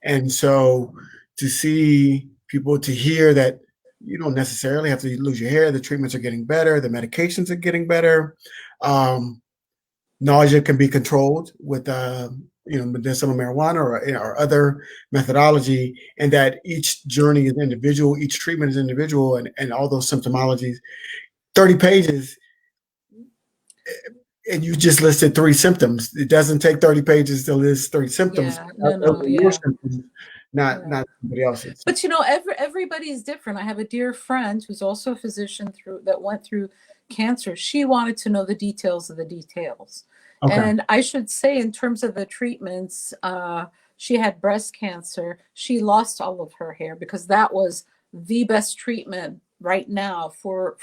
Speaker 1: And so to see people, to hear that you don't necessarily have to lose your hair, the treatments are getting better, the medications are getting better. Um, Nausea can be controlled with medicinal marijuana, or other methodology, and that each journey is individual, each treatment is individual, and all those symptomologies. 30 pages, and you just listed three symptoms. It doesn't take 30 pages to list three symptoms.
Speaker 2: Yeah,
Speaker 1: Those
Speaker 2: no,
Speaker 1: are your
Speaker 2: yeah,
Speaker 1: symptoms, not
Speaker 2: yeah.
Speaker 1: not somebody else's.
Speaker 2: But everybody's different. I have a dear friend who's also a physician that went through cancer. She wanted to know the details of the details.
Speaker 1: Okay.
Speaker 2: And I should say, in terms of the treatments, she had breast cancer. She lost all of her hair because that was the best treatment right now for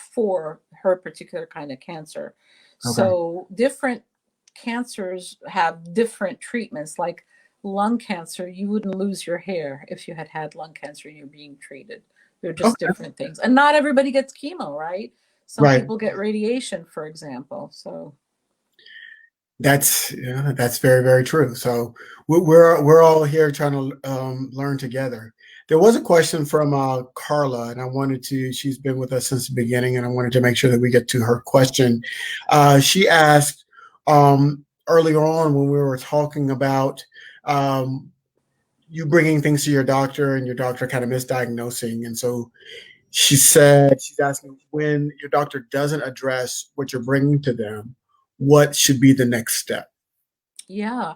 Speaker 2: her particular kind of cancer.
Speaker 1: Okay.
Speaker 2: So different cancers have different treatments. Like lung cancer, you wouldn't lose your hair if you had had lung cancer and you're being treated. They're just
Speaker 1: Okay.
Speaker 2: different things. And not everybody gets chemo, right? Some
Speaker 1: Right.
Speaker 2: people get radiation, for example. So
Speaker 1: That's yeah, that's very, very true. So we're all here trying to learn together. There was a question from Carla, and I wanted to. She's been with us since the beginning, and I wanted to make sure that we get to her question. She asked earlier on when we were talking about um, you bringing things to your doctor and your doctor kind of misdiagnosing, and so she said she's asking when your doctor doesn't address what you're bringing to them, what should be the next step?
Speaker 2: yeah.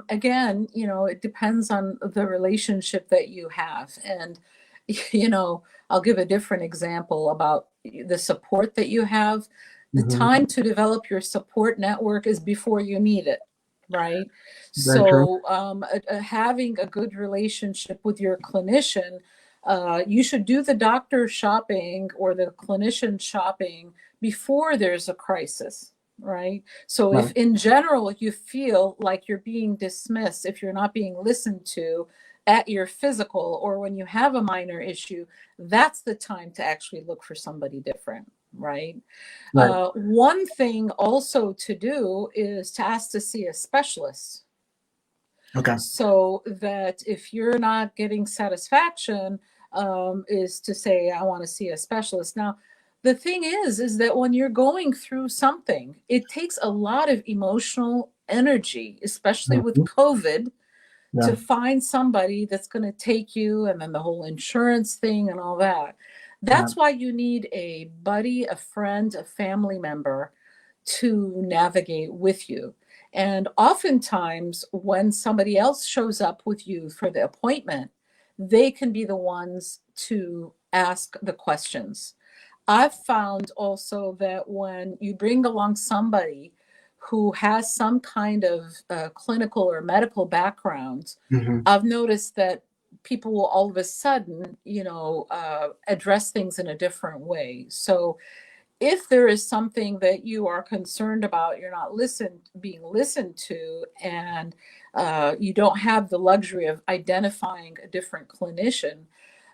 Speaker 2: Again, it depends on the relationship that you have. And, I'll give a different example about the support that you have. The
Speaker 1: Mhm.
Speaker 2: time to develop your support network is before you need it, right?
Speaker 1: Very true.
Speaker 2: So, having a good relationship with your clinician, you should do the doctor shopping or the clinician shopping before there's a crisis, right? So if
Speaker 1: Right.
Speaker 2: in general you feel like you're being dismissed, if you're not being listened to at your physical or when you have a minor issue, that's the time to actually look for somebody different, right?
Speaker 1: Right.
Speaker 2: One thing also to do is to ask to see a specialist,
Speaker 1: Okay.
Speaker 2: so that if you're not getting satisfaction, is to say, I want to see a specialist. Now, the thing is that when you're going through something, it takes a lot of emotional energy, especially with
Speaker 1: Mhm.
Speaker 2: COVID,
Speaker 1: Yeah.
Speaker 2: to find somebody that's going to take you, and then the whole insurance thing and all that.
Speaker 1: Yeah.
Speaker 2: That's why you need a buddy, a friend, a family member to navigate with you. And oftentimes, when somebody else shows up with you for the appointment, they can be the ones to ask the questions. I've found also that when you bring along somebody who has some kind of clinical or medical background,
Speaker 1: Mhm.
Speaker 2: I've noticed that people will all of a sudden, address things in a different way. So if there is something that you are concerned about, you're not being listened to, and you don't have the luxury of identifying a different clinician,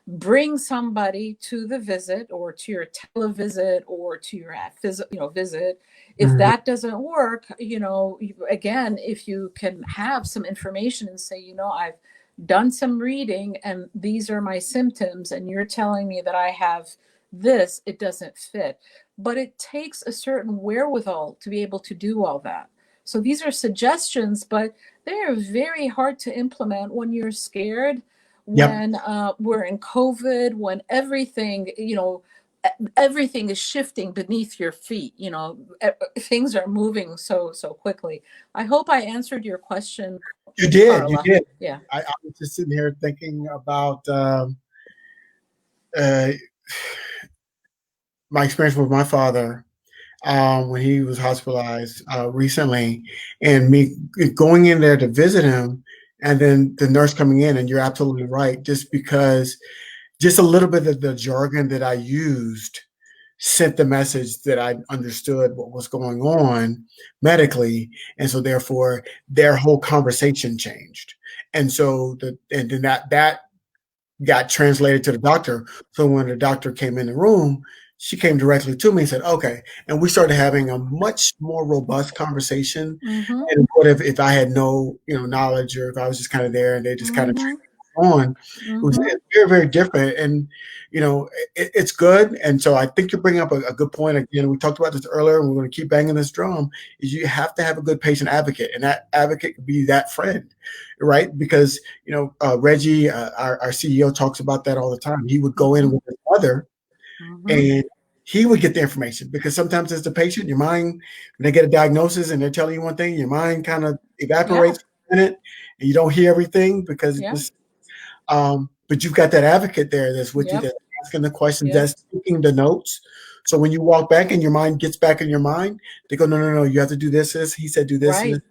Speaker 2: bring somebody to the visit or to your televisit or to your visit. If
Speaker 1: Mhm.
Speaker 2: that doesn't work, again, if you can have some information and say, I've done some reading and these are my symptoms and you're telling me that I have this, it doesn't fit. But it takes a certain wherewithal to be able to do all that. So these are suggestions, but they are very hard to implement when you're scared,
Speaker 1: Yep.
Speaker 2: when we're in COVID, when everything is shifting beneath your feet. Things are moving so quickly. I hope I answered your question,
Speaker 1: You did. You
Speaker 2: Carla.
Speaker 1: did.
Speaker 2: Yeah.
Speaker 1: I was just sitting here thinking about uh, my experience with my father when he was hospitalized recently, and me going in there to visit him, and then the nurse coming in, and you're absolutely right. Just a little bit of the jargon that I used sent the message that I understood what was going on medically, and so therefore their whole conversation changed, and so and then that got translated to the doctor. So when the doctor came in the room, she came directly to me and said, "Okay," and we started having a much more robust conversation.
Speaker 2: Mm-hmm.
Speaker 1: And what if I had no knowledge, or if I was just kind of there and they just kind of
Speaker 2: Mm-hmm.
Speaker 1: on.
Speaker 2: Mm-hmm.
Speaker 1: It's very, very different. And, it's good. And so I think you're bringing up a good point. Again, we talked about this earlier, and we're going to keep banging this drum, is you have to have a good patient advocate. And that advocate could be that friend, right? Because, Reggie, our CEO, talks about that all the time. He would go in with his mother
Speaker 2: Mm-hmm.
Speaker 1: and he would get the information, because sometimes as the patient, your mind, when they get a diagnosis and they're telling you one thing, your mind kind of
Speaker 2: Yeah.
Speaker 1: evaporates for a minute and you don't hear everything because it
Speaker 2: Yeah.
Speaker 1: just but you've got that advocate there that's with you,
Speaker 2: Yep.
Speaker 1: that's asking the questions,
Speaker 2: Yep.
Speaker 1: that's taking the notes. So when you walk back and your mind gets back in your mind, they go, no, no, no, you have to do this. He said, do this and
Speaker 2: Right.
Speaker 1: this.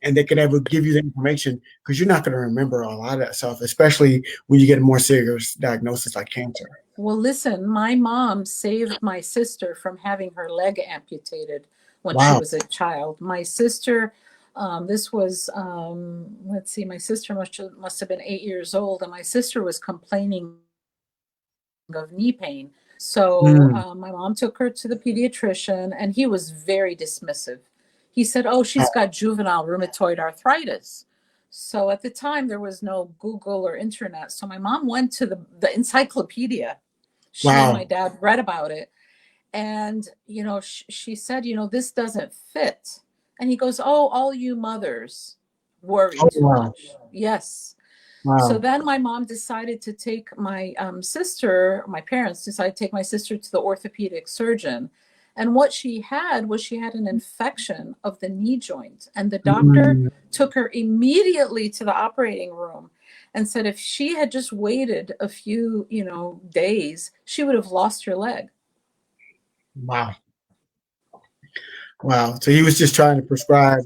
Speaker 1: And they can ever give you the information, because you're not going to remember a lot of that stuff, especially when you get a more serious diagnosis like cancer.
Speaker 2: Well, listen, my mom saved my sister from having her leg amputated when she
Speaker 1: Wow.
Speaker 2: was a child. My sister, this was, let's see, my sister must have been 8 years old, and my sister was complaining of knee pain. So
Speaker 1: Mm.
Speaker 2: my mom took her to the pediatrician, and he was very dismissive. He said, "Oh, she's got juvenile rheumatoid arthritis." So at the time, there was no Google or internet. So my mom went to the encyclopedia. She and my
Speaker 1: Wow.
Speaker 2: dad read about it. And, she said, this doesn't fit. And he goes, "Oh, all you mothers worry
Speaker 1: Oh,
Speaker 2: too
Speaker 1: wow.
Speaker 2: much." Yes. So
Speaker 1: Wow.
Speaker 2: then my mom decided to take my parents decided to take my sister to the orthopedic surgeon. And what she had an infection of the knee joint. And the doctor
Speaker 1: Mm.
Speaker 2: took her immediately to the operating room and said if she had just waited a few, days, she would have lost her leg.
Speaker 1: Wow. Wow. So he was just trying to prescribe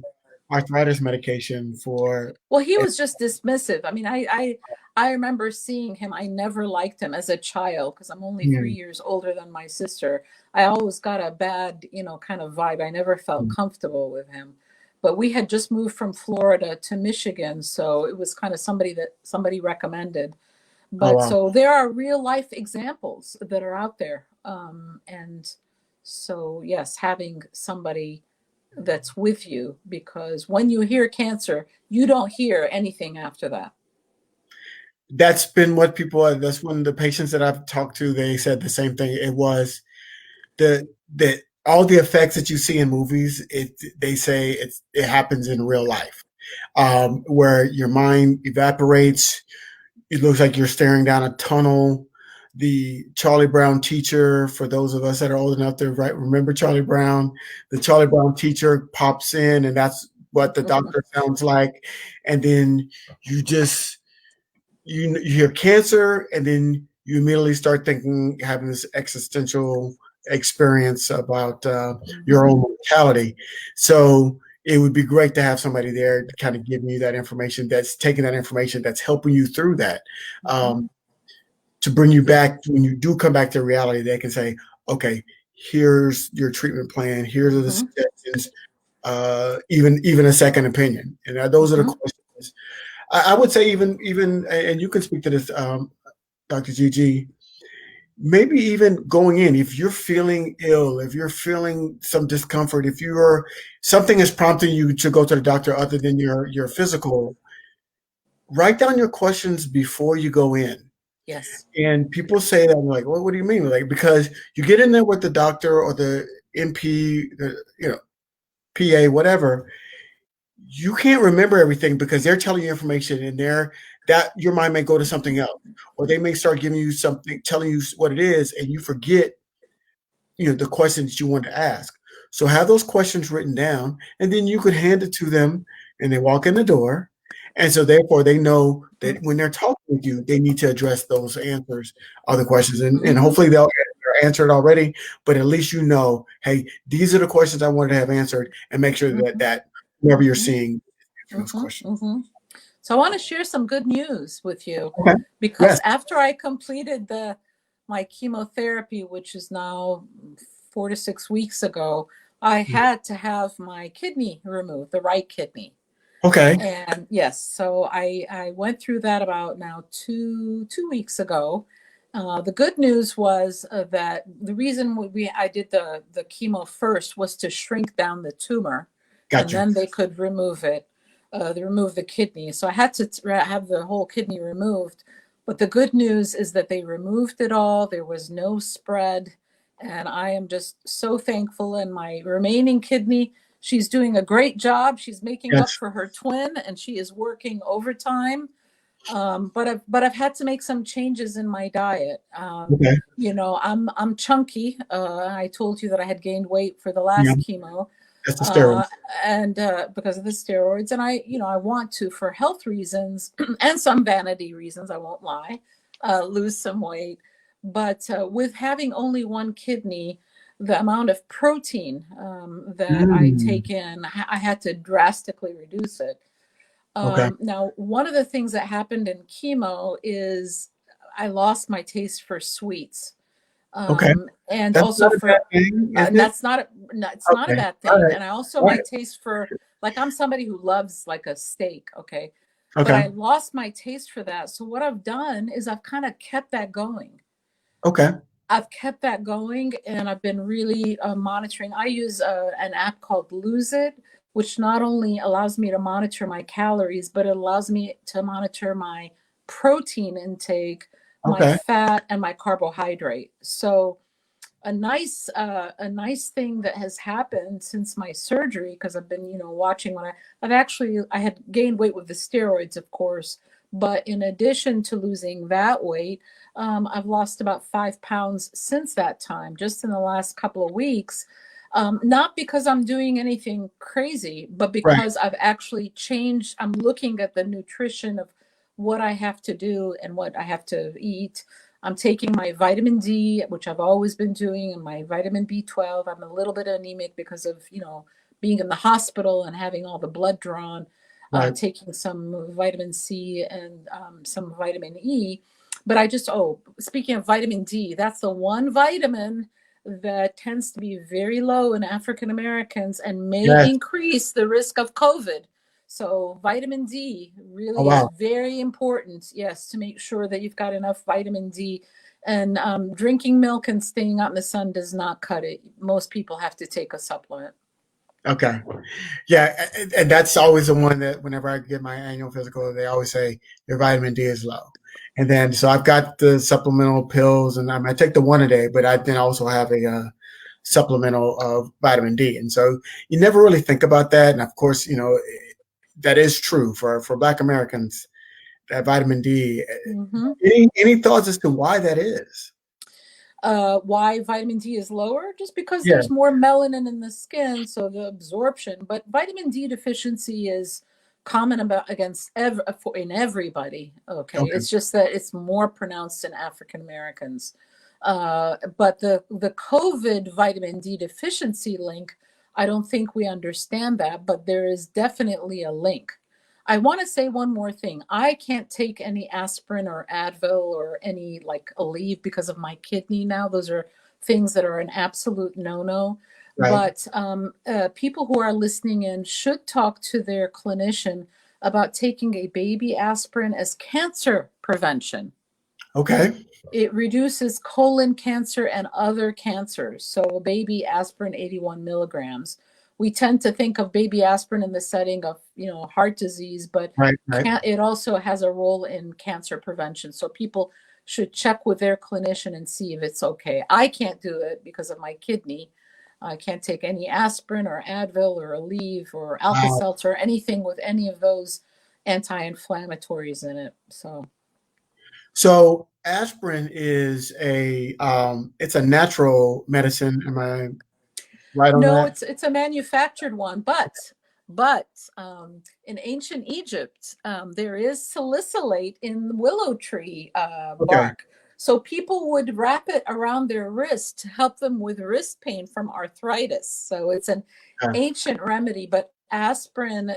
Speaker 1: arthritis medication for.
Speaker 2: Well, he was just dismissive. I mean, I remember seeing him. I never liked him as a child because I'm only three
Speaker 1: Mm.
Speaker 2: years older than my sister. I always got a bad, kind of vibe. I never felt comfortable with him. But we had just moved from Florida to Michigan, so it was kind of somebody that somebody recommended.
Speaker 1: Oh,
Speaker 2: But
Speaker 1: wow.
Speaker 2: so there are real life examples that are out there. And so, yes, having somebody that's with you, because when you hear cancer, you don't hear anything after that.
Speaker 1: That's been what people. That's when the patients that I've talked to, they said the same thing. It was the all the effects that you see in movies. They say it happens in real life, where your mind evaporates. It looks like you're staring down a tunnel. The Charlie Brown teacher, for those of us that are old enough to remember Charlie Brown, the Charlie Brown teacher pops in, and that's what the doctor sounds like. And then you just you hear cancer, and then you immediately start thinking, having this existential experience about your own mortality. So it would be great to have somebody there to kind of give you that information, that's taking that information, that's helping you through that, um, to bring you back when you do come back to reality. They can say, okay, here's your treatment plan, here's the
Speaker 2: Mm-hmm.
Speaker 1: suggestions, even a second opinion. And those are the
Speaker 2: Mm-hmm.
Speaker 1: questions. I would say, even, and you can speak to this, Dr. Gigi, maybe even going in, if you're feeling ill, if you're feeling some discomfort, if you're something is prompting you to go to the doctor other than your physical, write down your questions before you go in.
Speaker 2: Yes.
Speaker 1: And people say that, I'm like, well, what do you mean? Like, because you get in there with the doctor or the NP, PA, whatever, you can't remember everything because they're telling you information, and that your mind may go to something else, or they may start giving you something, telling you what it is, and you forget, the questions you want to ask. So have those questions written down, and then you could hand it to them, and they walk in the door, and so therefore they know that when they're talking with you, they need to address those answers, other questions, and
Speaker 2: Mm-hmm.
Speaker 1: hopefully they'll answer it already. But at least hey, these are the questions I wanted to have answered, and make sure
Speaker 2: Mm-hmm.
Speaker 1: that whoever you're
Speaker 2: Mm-hmm.
Speaker 1: seeing answer those
Speaker 2: Mm-hmm.
Speaker 1: questions.
Speaker 2: Mm-hmm. So I want to share some good news with you,
Speaker 1: Okay.
Speaker 2: because
Speaker 1: Yes.
Speaker 2: after I completed my chemotherapy, which is now 4 to 6 weeks ago, I had to have my kidney removed, the right kidney.
Speaker 1: Okay.
Speaker 2: And yes, so I went through that about now 2 weeks ago. The good news was that the reason I did the chemo first was to shrink down the tumor,
Speaker 1: Got
Speaker 2: and
Speaker 1: you.
Speaker 2: then they could remove it. They remove the kidney. So I had to have the whole kidney removed. But the good news is that they removed it all. There was no spread, and I am just so thankful. And my remaining kidney, she's doing a great job. She's making up
Speaker 1: Yes.
Speaker 2: for her twin, and she is working overtime. But I've had to make some changes in my diet.
Speaker 1: Okay.
Speaker 2: I'm chunky. I told you that I had gained weight for the
Speaker 1: Yeah.
Speaker 2: last chemo,
Speaker 1: That's the
Speaker 2: uh,
Speaker 1: steroids.
Speaker 2: and because of the steroids. And I want to, for health reasons and some vanity reasons, I won't lie, lose some weight. But with having only one kidney, the amount of protein that I
Speaker 1: Mm.
Speaker 2: take in, I had to drastically reduce it.
Speaker 1: Okay.
Speaker 2: Now, one of the things that happened in chemo is I lost my taste for sweets.
Speaker 1: Okay.
Speaker 2: And
Speaker 1: That's
Speaker 2: also
Speaker 1: not a bad
Speaker 2: for,
Speaker 1: thing, isn't
Speaker 2: and
Speaker 1: it?
Speaker 2: that's not, it's not a
Speaker 1: Okay.
Speaker 2: bad
Speaker 1: All
Speaker 2: thing.
Speaker 1: right.
Speaker 2: And I also,
Speaker 1: All
Speaker 2: my
Speaker 1: right.
Speaker 2: taste for, like, I'm somebody who loves like a steak. Okay. But I
Speaker 1: Okay.
Speaker 2: lost my taste for that. So what I've done is I've kind of kept that going.
Speaker 1: Okay.
Speaker 2: I've kept that going, and I've been really monitoring. I use an app called Lose It, which not only allows me to monitor my calories, but it allows me to monitor my protein intake, my
Speaker 1: Okay.
Speaker 2: fat, and my carbohydrate. So a nice thing that has happened since my surgery, because I've been, watching when I had gained weight with the steroids, of course, but in addition to losing that weight, I've lost about 5 pounds since that time, just in the last couple of weeks. Not because I'm doing anything crazy, but
Speaker 1: Right.
Speaker 2: because I've actually changed. I'm looking at the nutrition of what I have to do and what I have to eat. I'm taking my vitamin D, which I've always been doing, and my vitamin B12. I'm a little bit anemic because of, being in the hospital and having all the blood drawn,
Speaker 1: Right.
Speaker 2: taking some vitamin C and some vitamin E. But speaking of vitamin D, that's the one vitamin that tends to be very low in African Americans and may
Speaker 1: Yes.
Speaker 2: increase the risk of COVID. So vitamin D
Speaker 1: Oh,
Speaker 2: really is
Speaker 1: wow.
Speaker 2: very important, yes, to make sure that you've got enough vitamin D. And drinking milk and staying out in the sun does not cut it. Most people have to take a supplement.
Speaker 1: Okay. Yeah, and that's always the one that whenever I get my annual physical, they always say your vitamin D is low. And then so I've got the supplemental pills, and I take the one a day, but I then also have a supplemental of vitamin D. And so you never really think about that. And of course, that is true for Black Americans. That vitamin D.
Speaker 2: Mm-hmm.
Speaker 1: Any thoughts as to why that is?
Speaker 2: Why vitamin D is lower? Just because
Speaker 1: Yeah.
Speaker 2: there's more melanin in the skin, so the absorption. But vitamin D deficiency is common in everybody. Okay,
Speaker 1: Okay.
Speaker 2: it's just that it's more pronounced in African Americans. But the COVID vitamin D deficiency link, I don't think we understand that, but there is definitely a link. I want to say one more thing. I can't take any aspirin or Advil or any like Aleve because of my kidney now. Those are things that are an absolute no-no.
Speaker 1: Right.
Speaker 2: But people who are listening in should talk to their clinician about taking a baby aspirin as cancer prevention.
Speaker 1: Okay.
Speaker 2: It reduces colon cancer and other cancers. So a baby aspirin, 81 milligrams. We tend to think of baby aspirin in the setting of, heart disease, but
Speaker 1: Right. Right.
Speaker 2: it also has a role in cancer prevention. So people should check with their clinician and see if it's okay. I can't do it because of my kidney. I can't take any aspirin or Advil or Aleve or
Speaker 1: Wow.
Speaker 2: Alka-Seltzer or anything with any of those anti-inflammatories in it. So
Speaker 1: So aspirin is it's a natural medicine. Am I right on
Speaker 2: no,
Speaker 1: that?
Speaker 2: it's a manufactured one, but in ancient Egypt, there is salicylate in willow tree
Speaker 1: Okay.
Speaker 2: bark. So people would wrap it around their wrist to help them with wrist pain from arthritis. So it's an
Speaker 1: Yeah.
Speaker 2: ancient remedy, but aspirin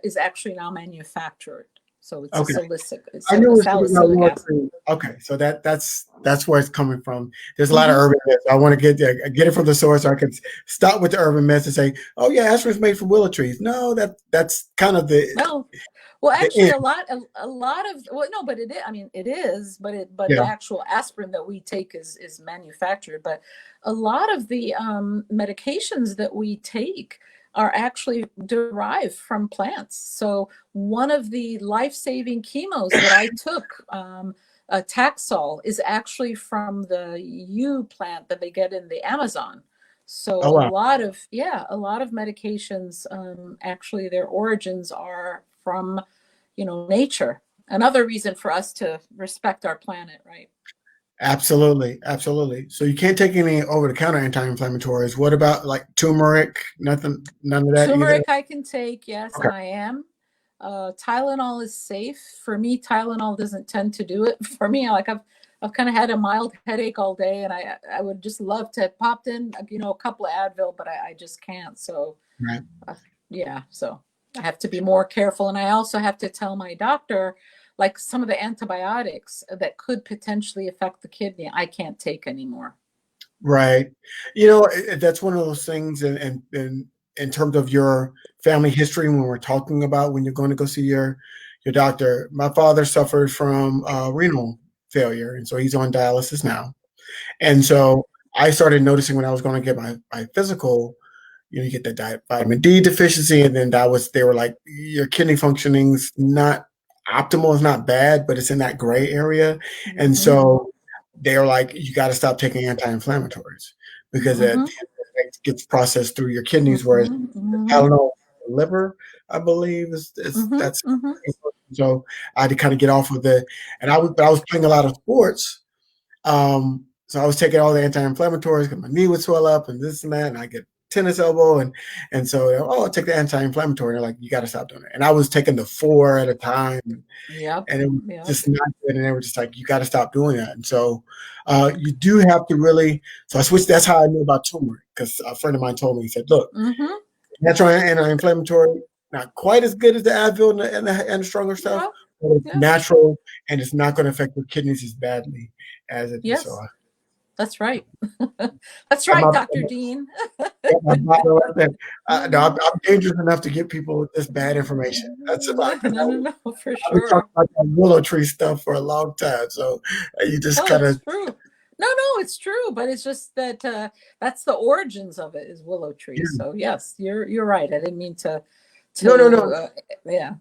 Speaker 2: is actually now manufactured. So it's a
Speaker 1: Okay.
Speaker 2: salicylic,
Speaker 1: I
Speaker 2: so
Speaker 1: knew
Speaker 2: a
Speaker 1: it was something about
Speaker 2: salicylic
Speaker 1: Willow
Speaker 2: acid.
Speaker 1: Tree. Okay, so that's where it's coming from. There's a lot of
Speaker 2: Mm-hmm.
Speaker 1: urban myths. I want to get it from the source, so I can stop with the urban myths and say, "Oh yeah, aspirin's made from willow trees." No, that's kind of
Speaker 2: No, well,
Speaker 1: the
Speaker 2: actually,
Speaker 1: end.
Speaker 2: a lot of well, no, but it is. I mean, it is, but the
Speaker 1: Yeah.
Speaker 2: actual aspirin that we take is manufactured. But a lot of the medications that we take are actually derived from plants. So one of the life-saving chemos that I took, Taxol, is actually from the yew plant that they get in the Amazon. So
Speaker 1: Oh wow.
Speaker 2: a lot of medications, actually their origins are from, nature. Another reason for us to respect our planet, right?
Speaker 1: Absolutely, absolutely. So you can't take any over-the-counter anti-inflammatories. What about like turmeric? Nothing, none of that either.
Speaker 2: Turmeric I can take, yes,
Speaker 1: Okay.
Speaker 2: and I am. Tylenol is safe. For me, Tylenol doesn't tend to do it. For me, I've kind of had a mild headache all day, and I would just love to have popped in, a couple of Advil, but I just can't. So
Speaker 1: Right.
Speaker 2: yeah, so I have to be more careful, and I also have to tell my doctor, like some of the antibiotics that could potentially affect the kidney, I can't take anymore.
Speaker 1: Right. That's one of those things, and in terms of your family history, when we're talking about when you're going to go see your doctor. My father suffered from renal failure, and so he's on dialysis now. And so I started noticing when I was going to get my physical, you get the vitamin D deficiency, and then they were like, your kidney functioning's not optimal, it's not bad, but it's in that gray area. And
Speaker 2: Mm-hmm.
Speaker 1: so they're like, you got to stop taking anti-inflammatories because
Speaker 2: Mm-hmm.
Speaker 1: it gets processed through your kidneys, whereas
Speaker 2: Mm-hmm. Mm-hmm.
Speaker 1: Tylenol, liver, I believe, is
Speaker 2: Mm-hmm.
Speaker 1: that's
Speaker 2: Mm-hmm.
Speaker 1: so I had to kind of get off of it. And but I was playing a lot of sports, so I was taking all the anti-inflammatories because my knee would swell up and this and that, and I get tennis elbow, and so I'll take the anti-inflammatory. They're like, you got to stop doing it. And I was taking the 4 at a time,
Speaker 2: Yep.
Speaker 1: and it was
Speaker 2: Yep.
Speaker 1: just not good. And they were just like, you got to stop doing that. And so you do have to really. So I switched. That's how I knew about turmeric because a friend of mine told me. He said, look,
Speaker 2: Mm-hmm.
Speaker 1: natural anti-inflammatory, not quite as good as the Advil and the stronger stuff,
Speaker 2: Yep.
Speaker 1: but it's
Speaker 2: Yep.
Speaker 1: natural and it's not going to affect your kidneys as badly as it is. So
Speaker 2: Yes, that's right. That's
Speaker 1: I'm
Speaker 2: right,
Speaker 1: not,
Speaker 2: Dr. Dean.
Speaker 1: I'm not right there. No, I'm,
Speaker 2: Mm-hmm.
Speaker 1: I'm dangerous enough to get people this bad information. That's about
Speaker 2: No, no, no, no, for
Speaker 1: I've been talking
Speaker 2: sure.
Speaker 1: about that willow tree stuff for a long time. So you just
Speaker 2: Oh,
Speaker 1: kind
Speaker 2: it's
Speaker 1: of
Speaker 2: true. No, no, it's true, but it's just that that's the origins of it is willow tree.
Speaker 1: yeah.
Speaker 2: So yes, you're right. I didn't mean
Speaker 1: No, no,
Speaker 2: to
Speaker 1: no.
Speaker 2: yeah.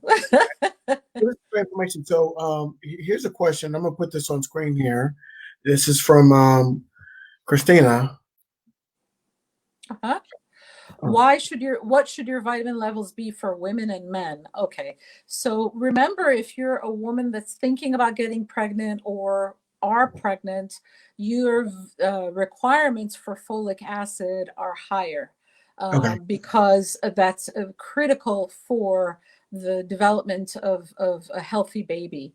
Speaker 1: This is information. So here's a question. I'm gonna put this on screen here. This is from Christina.
Speaker 2: Uh-huh.
Speaker 1: Oh,
Speaker 2: What should your vitamin levels be for women and men? Okay. So remember, if you're a woman that's thinking about getting pregnant or are pregnant, your requirements for folic acid are higher
Speaker 1: okay.
Speaker 2: because that's critical for the development of a healthy baby.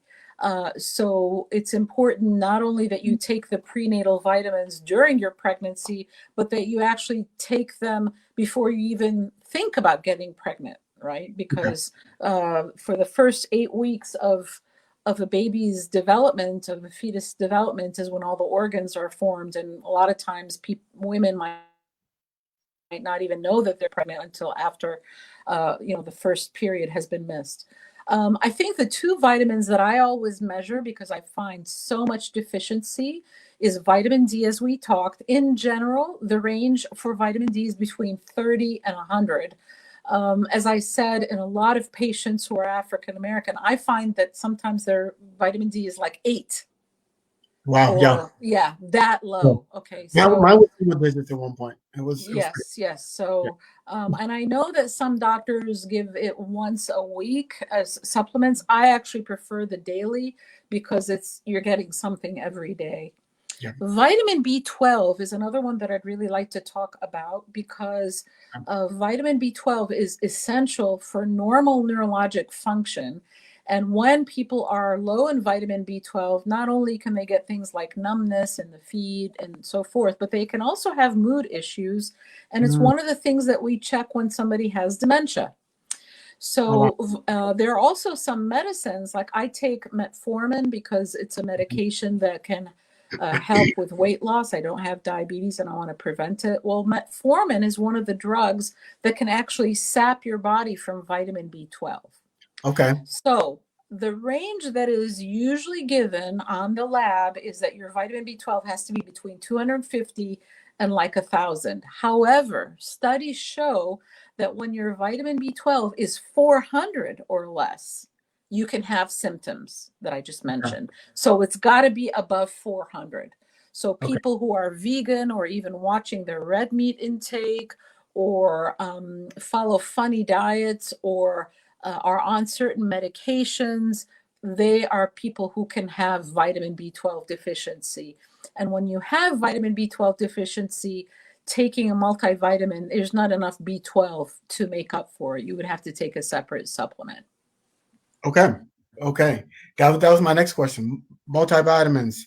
Speaker 2: So it's important not only that you take the prenatal vitamins during your pregnancy, but that you actually take them before you even think about getting pregnant, right?
Speaker 1: Okay.
Speaker 2: Because for the first 8 weeks of a baby's development, of a fetus development, is when all the organs are formed, and a lot of times women might not even know that they're pregnant until after the first period has been missed. I think the two vitamins that I always measure because I find so much deficiency is vitamin D, as we talked. In general, the range for vitamin D is between 30 and 100. As I said, in a lot of patients who are African American, I find that sometimes their vitamin D is like 8
Speaker 1: Wow. Yeah.
Speaker 2: or, yeah, that
Speaker 1: Yeah.
Speaker 2: low. Okay,
Speaker 1: Mine
Speaker 2: so
Speaker 1: was single digits at one point. It was great.
Speaker 2: yes, yes.
Speaker 1: Yeah.
Speaker 2: So, and I know that some doctors give it once a week as supplements. I actually prefer the daily because you're getting something every day.
Speaker 1: Yeah.
Speaker 2: Vitamin B12 is another one that I'd really like to talk about because vitamin B12 is essential for normal neurologic function. And when people are low in vitamin B12, not only can they get things like numbness in the feet and so forth, but they can also have mood issues. And it's
Speaker 1: Mm.
Speaker 2: one of the things that we check when somebody has dementia.
Speaker 1: Oh, wow.
Speaker 2: So there are also some medicines, like I take metformin because it's a medication that can help with weight loss. I don't have diabetes and I want to prevent it. Well, metformin is one of the drugs that can actually sap your body from vitamin B12.
Speaker 1: Okay.
Speaker 2: So the range that is usually given on the lab is that your vitamin B12 has to be between 250 and like 1,000. However, studies show that when your vitamin B12 is 400 or less, you can have symptoms that I just
Speaker 1: Okay.
Speaker 2: mentioned. So it's got to be above 400. So
Speaker 1: Okay.
Speaker 2: people who are vegan or even watching their red meat intake or follow funny diets or are on certain medications, they are people who can have vitamin B12 deficiency. And when you have vitamin B12 deficiency, taking a multivitamin, there's not enough B12 to make up for it. You would have to take a separate supplement.
Speaker 1: Okay. Okay. That was my next question. Multivitamins,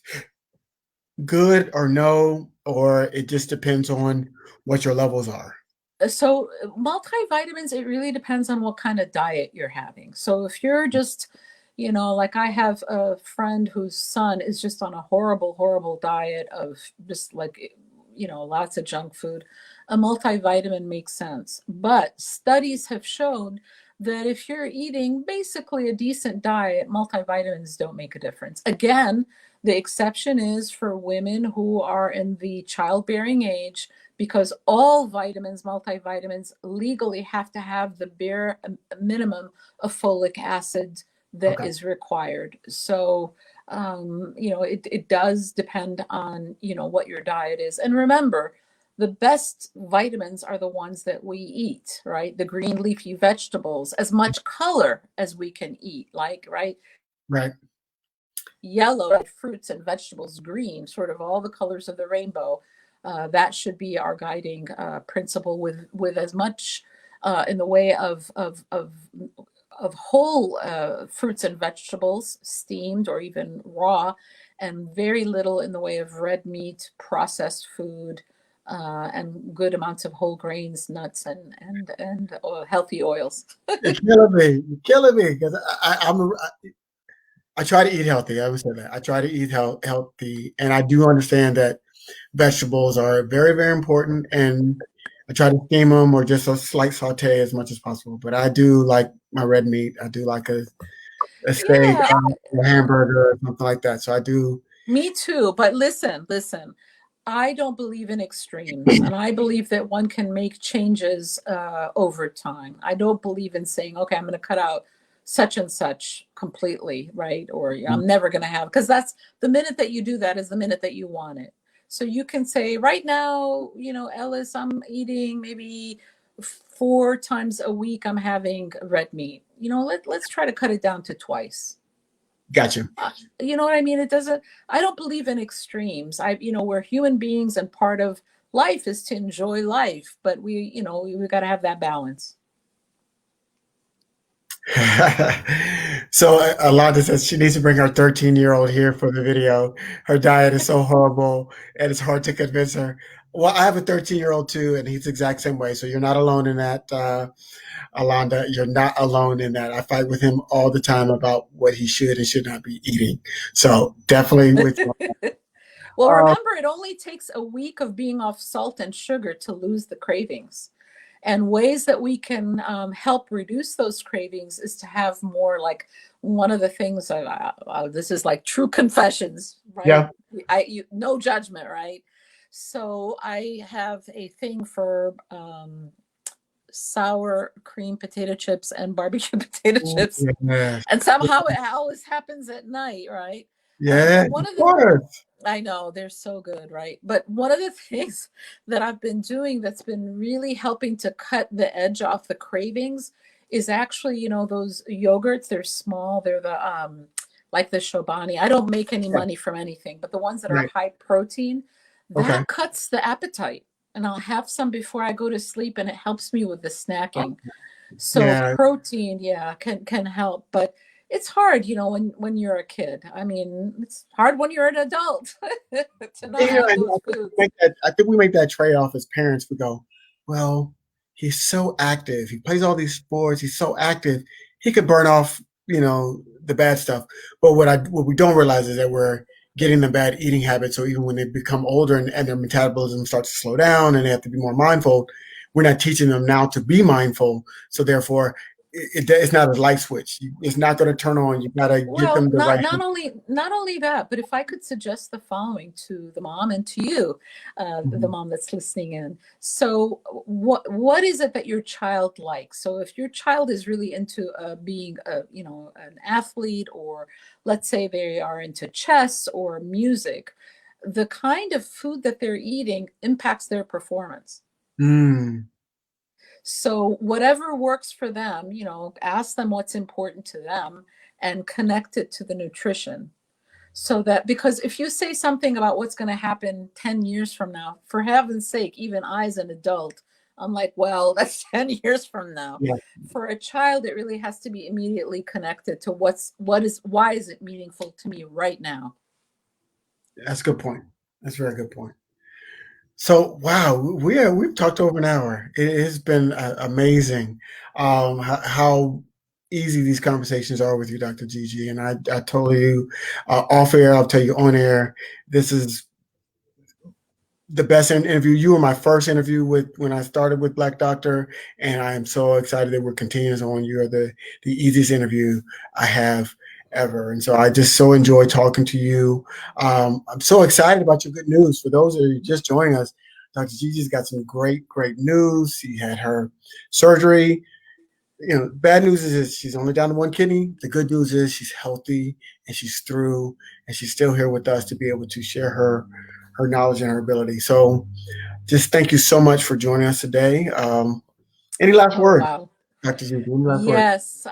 Speaker 1: good or no, or it just depends on what your levels are.
Speaker 2: So multivitamins, it really depends on what kind of diet you're having. So if you're just Like I have a friend whose son is just on a horrible, horrible diet of just like, lots of junk food. A multivitamin makes sense. But studies have shown that if you're eating basically a decent diet, multivitamins don't make a difference. Again, the exception is for women who are in the childbearing age, because all vitamins, multivitamins, legally have to have the bare minimum of folic acid that
Speaker 1: Okay.
Speaker 2: is required. So, it does depend on, what your diet is. And remember, the best vitamins are the ones that we eat, right? The green leafy vegetables, as much color as we can eat, like, right?
Speaker 1: Right.
Speaker 2: Yellow fruits and vegetables, green, sort of all the colors of the rainbow. That should be our guiding principle, with as much in the way of whole fruits and vegetables, steamed or even raw, and very little in the way of red meat, processed food, and good amounts of whole grains, nuts, and healthy oils.
Speaker 1: You're killing me. You're killing me because I try to eat healthy. I always say that. I try to eat healthy, and I do understand that vegetables are very, very important, and I try to steam them or just a slight saute as much as possible. But I do like my red meat. I do like a steak,
Speaker 2: Yeah,
Speaker 1: a hamburger, or something like that. So I do.
Speaker 2: me too. But listen. I don't believe in extremes, and I believe that one can make changes over time. I don't believe in saying, okay, I'm going to cut out such and such completely, right? Or I'm never going to have, because that's the minute that you do that is the minute that you want it. So you can say, right now, Ellis, I'm eating maybe 4 times a week, I'm having red meat. Let's try to cut it down to twice.
Speaker 1: Gotcha.
Speaker 2: You know what I mean? It doesn't, I don't believe in extremes. We're human beings, and part of life is to enjoy life, but we got to have that balance.
Speaker 1: So Alonda says she needs to bring her 13-year-old here for the video. Her diet is so horrible and it's hard to convince her. Well, I have a 13-year-old too, and he's the exact same way. So you're not alone in that, Alonda. You're not alone in that. I fight with him all the time about what he should and should not be eating. So definitely with you.
Speaker 2: Well,
Speaker 1: Uh,
Speaker 2: remember, it only takes a week of being off salt and sugar to lose the cravings. And ways that we can help reduce those cravings is to have more, like, one of the things, this is like true confessions, right?
Speaker 1: yeah.
Speaker 2: No judgment, right? So I have a thing for sour cream potato chips and barbecue potato chips,
Speaker 1: Yes.
Speaker 2: and somehow it always happens at night, right?
Speaker 1: Yeah,
Speaker 2: One
Speaker 1: of
Speaker 2: of the
Speaker 1: course.
Speaker 2: I know they're so good, right? But one of the things that I've been doing that's been really helping to cut the edge off the cravings is actually, those yogurts. They're small. They're the like the Chobani. I don't make any
Speaker 1: Yeah,
Speaker 2: money from anything, but the ones that are
Speaker 1: right.
Speaker 2: high protein,
Speaker 1: Okay.
Speaker 2: that cuts the appetite. And I'll have some before I go to sleep, and it helps me with the
Speaker 1: Oh,
Speaker 2: snacking. So
Speaker 1: yeah.
Speaker 2: protein, yeah, can help, but it's hard, when you're a kid. I mean, it's hard when you're an adult to not
Speaker 1: Yeah,
Speaker 2: have
Speaker 1: and
Speaker 2: those foods.
Speaker 1: I think we make that trade-off as parents. We go, well, he's so active. He plays all these sports. He's so active. He could burn off, the bad stuff. But what we don't realize is that we're getting the bad eating habits. So even when they become older and their metabolism starts to slow down and they have to be more mindful, we're not teaching them now to be mindful. So therefore, it's not a light switch. It's not going to turn on. You got to get
Speaker 2: Well,
Speaker 1: them the
Speaker 2: not
Speaker 1: right.
Speaker 2: not only that, but if I could suggest the following to the mom and to you, the
Speaker 1: Mhm.
Speaker 2: mom that's listening in. So, what is it that your child likes? So, if your child is really into being an athlete, or let's say they are into chess or music, the kind of food that they're eating impacts their performance.
Speaker 1: Mm,
Speaker 2: So whatever works for them, ask them what's important to them and connect it to the nutrition. So that, because if you say something about what's going to happen 10 years from now, for heaven's sake, even I as an adult, I'm like, well, that's 10 years from now.
Speaker 1: yeah,
Speaker 2: For a child, it really has to be immediately connected to why is it meaningful to me right now?
Speaker 1: that's a good point. That's a very good point. So, wow, we've talked over an hour. It has been amazing how easy these conversations are with you, Dr. Gigi. And I told you off air, I'll tell you on air, this is the best interview. You were my first interview with when I started with Black Doctor, and I am so excited that we're continuing on. You are the easiest interview I have ever, and so I just so enjoy talking to you. I'm so excited about your good news. For those of you just joining us, Dr. Gigi's got some great news. She had her surgery. Bad news is she's only down to one kidney. The good news is she's healthy and she's through, and she's still here with us to be able to share her knowledge and her ability. So, just thank you so much for joining us today. Any last
Speaker 2: Oh,
Speaker 1: word,
Speaker 2: wow.
Speaker 1: Dr. Gigi? Any last word?
Speaker 2: Yes.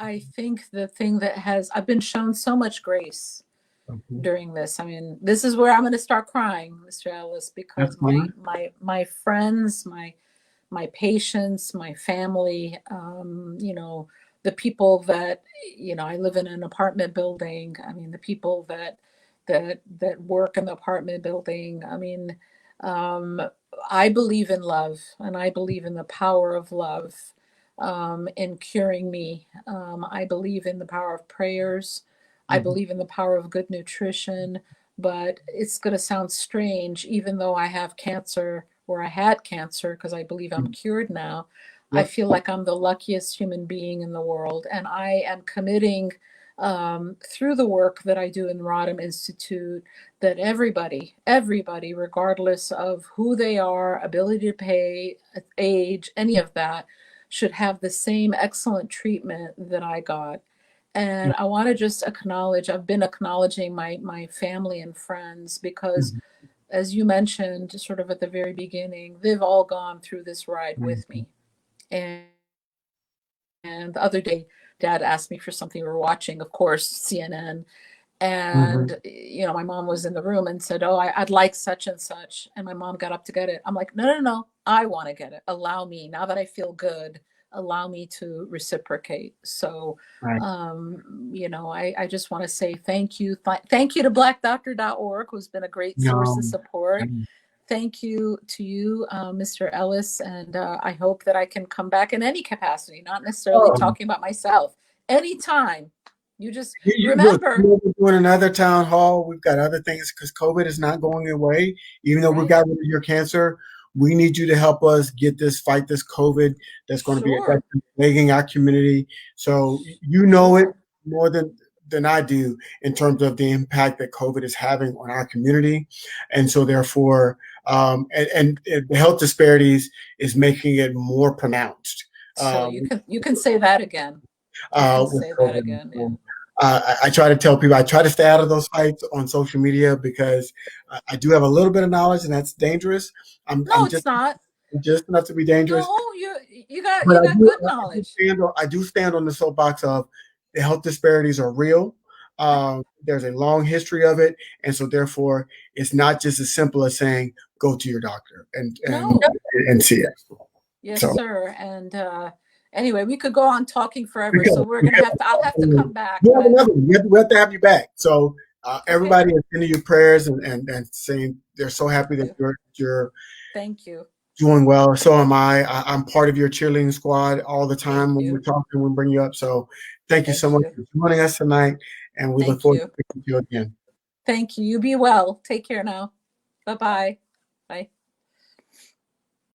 Speaker 2: I think the thing that I've been shown so much grace
Speaker 1: Mhm.
Speaker 2: during this. I mean, this is where I'm going to start crying, Mr. Ellis,
Speaker 1: That's
Speaker 2: because my
Speaker 1: fine.
Speaker 2: my my friends, my patients, my family, the people that, I live in an apartment building. I mean, the people that work in the apartment building. I mean, um, I believe in love, and I believe in the power of love in curing me. I believe in the power of prayers. I
Speaker 1: Mhm.
Speaker 2: believe in the power of good nutrition. But it's going to sound strange, even though I have cancer, or I had cancer, because I believe I'm cured now. I
Speaker 1: Yep.
Speaker 2: feel like I'm the luckiest human being in the world, and I am committing through the work that I do in Rodham Institute, that everybody, regardless of who they are, ability to pay, age, any of that, should have the same excellent treatment that I got. And I want to just acknowledge, I've been acknowledging my family and friends, because
Speaker 1: Mhm.
Speaker 2: as you mentioned sort of at the very beginning, they've all gone through this ride with
Speaker 1: Mhm.
Speaker 2: me. And the other day, Dad asked me for something. We were watching, of course, CNN,
Speaker 1: Mhm.
Speaker 2: and my mom was in the room and said, "Oh, I'd like such and such," and my mom got up to get it. I'm like, "No, no, no, I want to get it. Allow me, now that I feel good, allow me to reciprocate." So
Speaker 1: Right.
Speaker 2: I just want to say thank you. Thank you to blackdoctor.org, who's been a great source of
Speaker 1: No.
Speaker 2: support. Thank you to you, Mr. Ellis, and I hope that I can come back in any capacity, not necessarily
Speaker 1: Oh,
Speaker 2: talking about myself. Anytime. You just
Speaker 1: look,
Speaker 2: remember.
Speaker 1: we're doing another town hall. We've got other things because COVID is not going away. Even though we've
Speaker 2: Right.
Speaker 1: got rid of your cancer, we need you to help us fight this COVID that's going to be
Speaker 2: Sure.
Speaker 1: plaguing our community. So you know it
Speaker 2: Sure.
Speaker 1: more than I do in terms of the impact that COVID is having on our community, and so therefore, and the health disparities is making it more pronounced.
Speaker 2: So you
Speaker 1: Um,
Speaker 2: can you can say that again. You can
Speaker 1: with
Speaker 2: say that
Speaker 1: COVID.
Speaker 2: again. Yeah.
Speaker 1: I try to tell people I try to stay out of those fights on social media because I do have a little bit of knowledge and that's dangerous.
Speaker 2: No,
Speaker 1: I'm
Speaker 2: it's not.
Speaker 1: just enough to be dangerous,
Speaker 2: No, you got
Speaker 1: but
Speaker 2: you got good knowledge.
Speaker 1: I do stand on the soapbox of the health disparities are real.
Speaker 2: Yep.
Speaker 1: There's a long history of it, and so therefore it's not just as simple as saying go to your doctor
Speaker 2: No.
Speaker 1: and see it.
Speaker 2: Yes,
Speaker 1: So
Speaker 2: sir. And anyway, we could go on talking
Speaker 1: we
Speaker 2: forever.
Speaker 1: got
Speaker 2: So we're gonna have to. I'll have to come back.
Speaker 1: we have
Speaker 2: But
Speaker 1: another one. We have to have you back. So
Speaker 2: okay.
Speaker 1: everybody is sending you prayers and saying they're so
Speaker 2: Thank
Speaker 1: happy that
Speaker 2: you.
Speaker 1: you're
Speaker 2: Thank you.
Speaker 1: doing well. So am I. I'm part of your cheerleading squad all the
Speaker 2: Thank
Speaker 1: time when we're
Speaker 2: you.
Speaker 1: talking, we bring you up. So thank you so
Speaker 2: Thank
Speaker 1: much
Speaker 2: you.
Speaker 1: for joining us tonight, and we look
Speaker 2: Thank
Speaker 1: forward to
Speaker 2: you.
Speaker 1: speaking to you again.
Speaker 2: Thank you. You be well. Take care now. Bye-bye. Bye.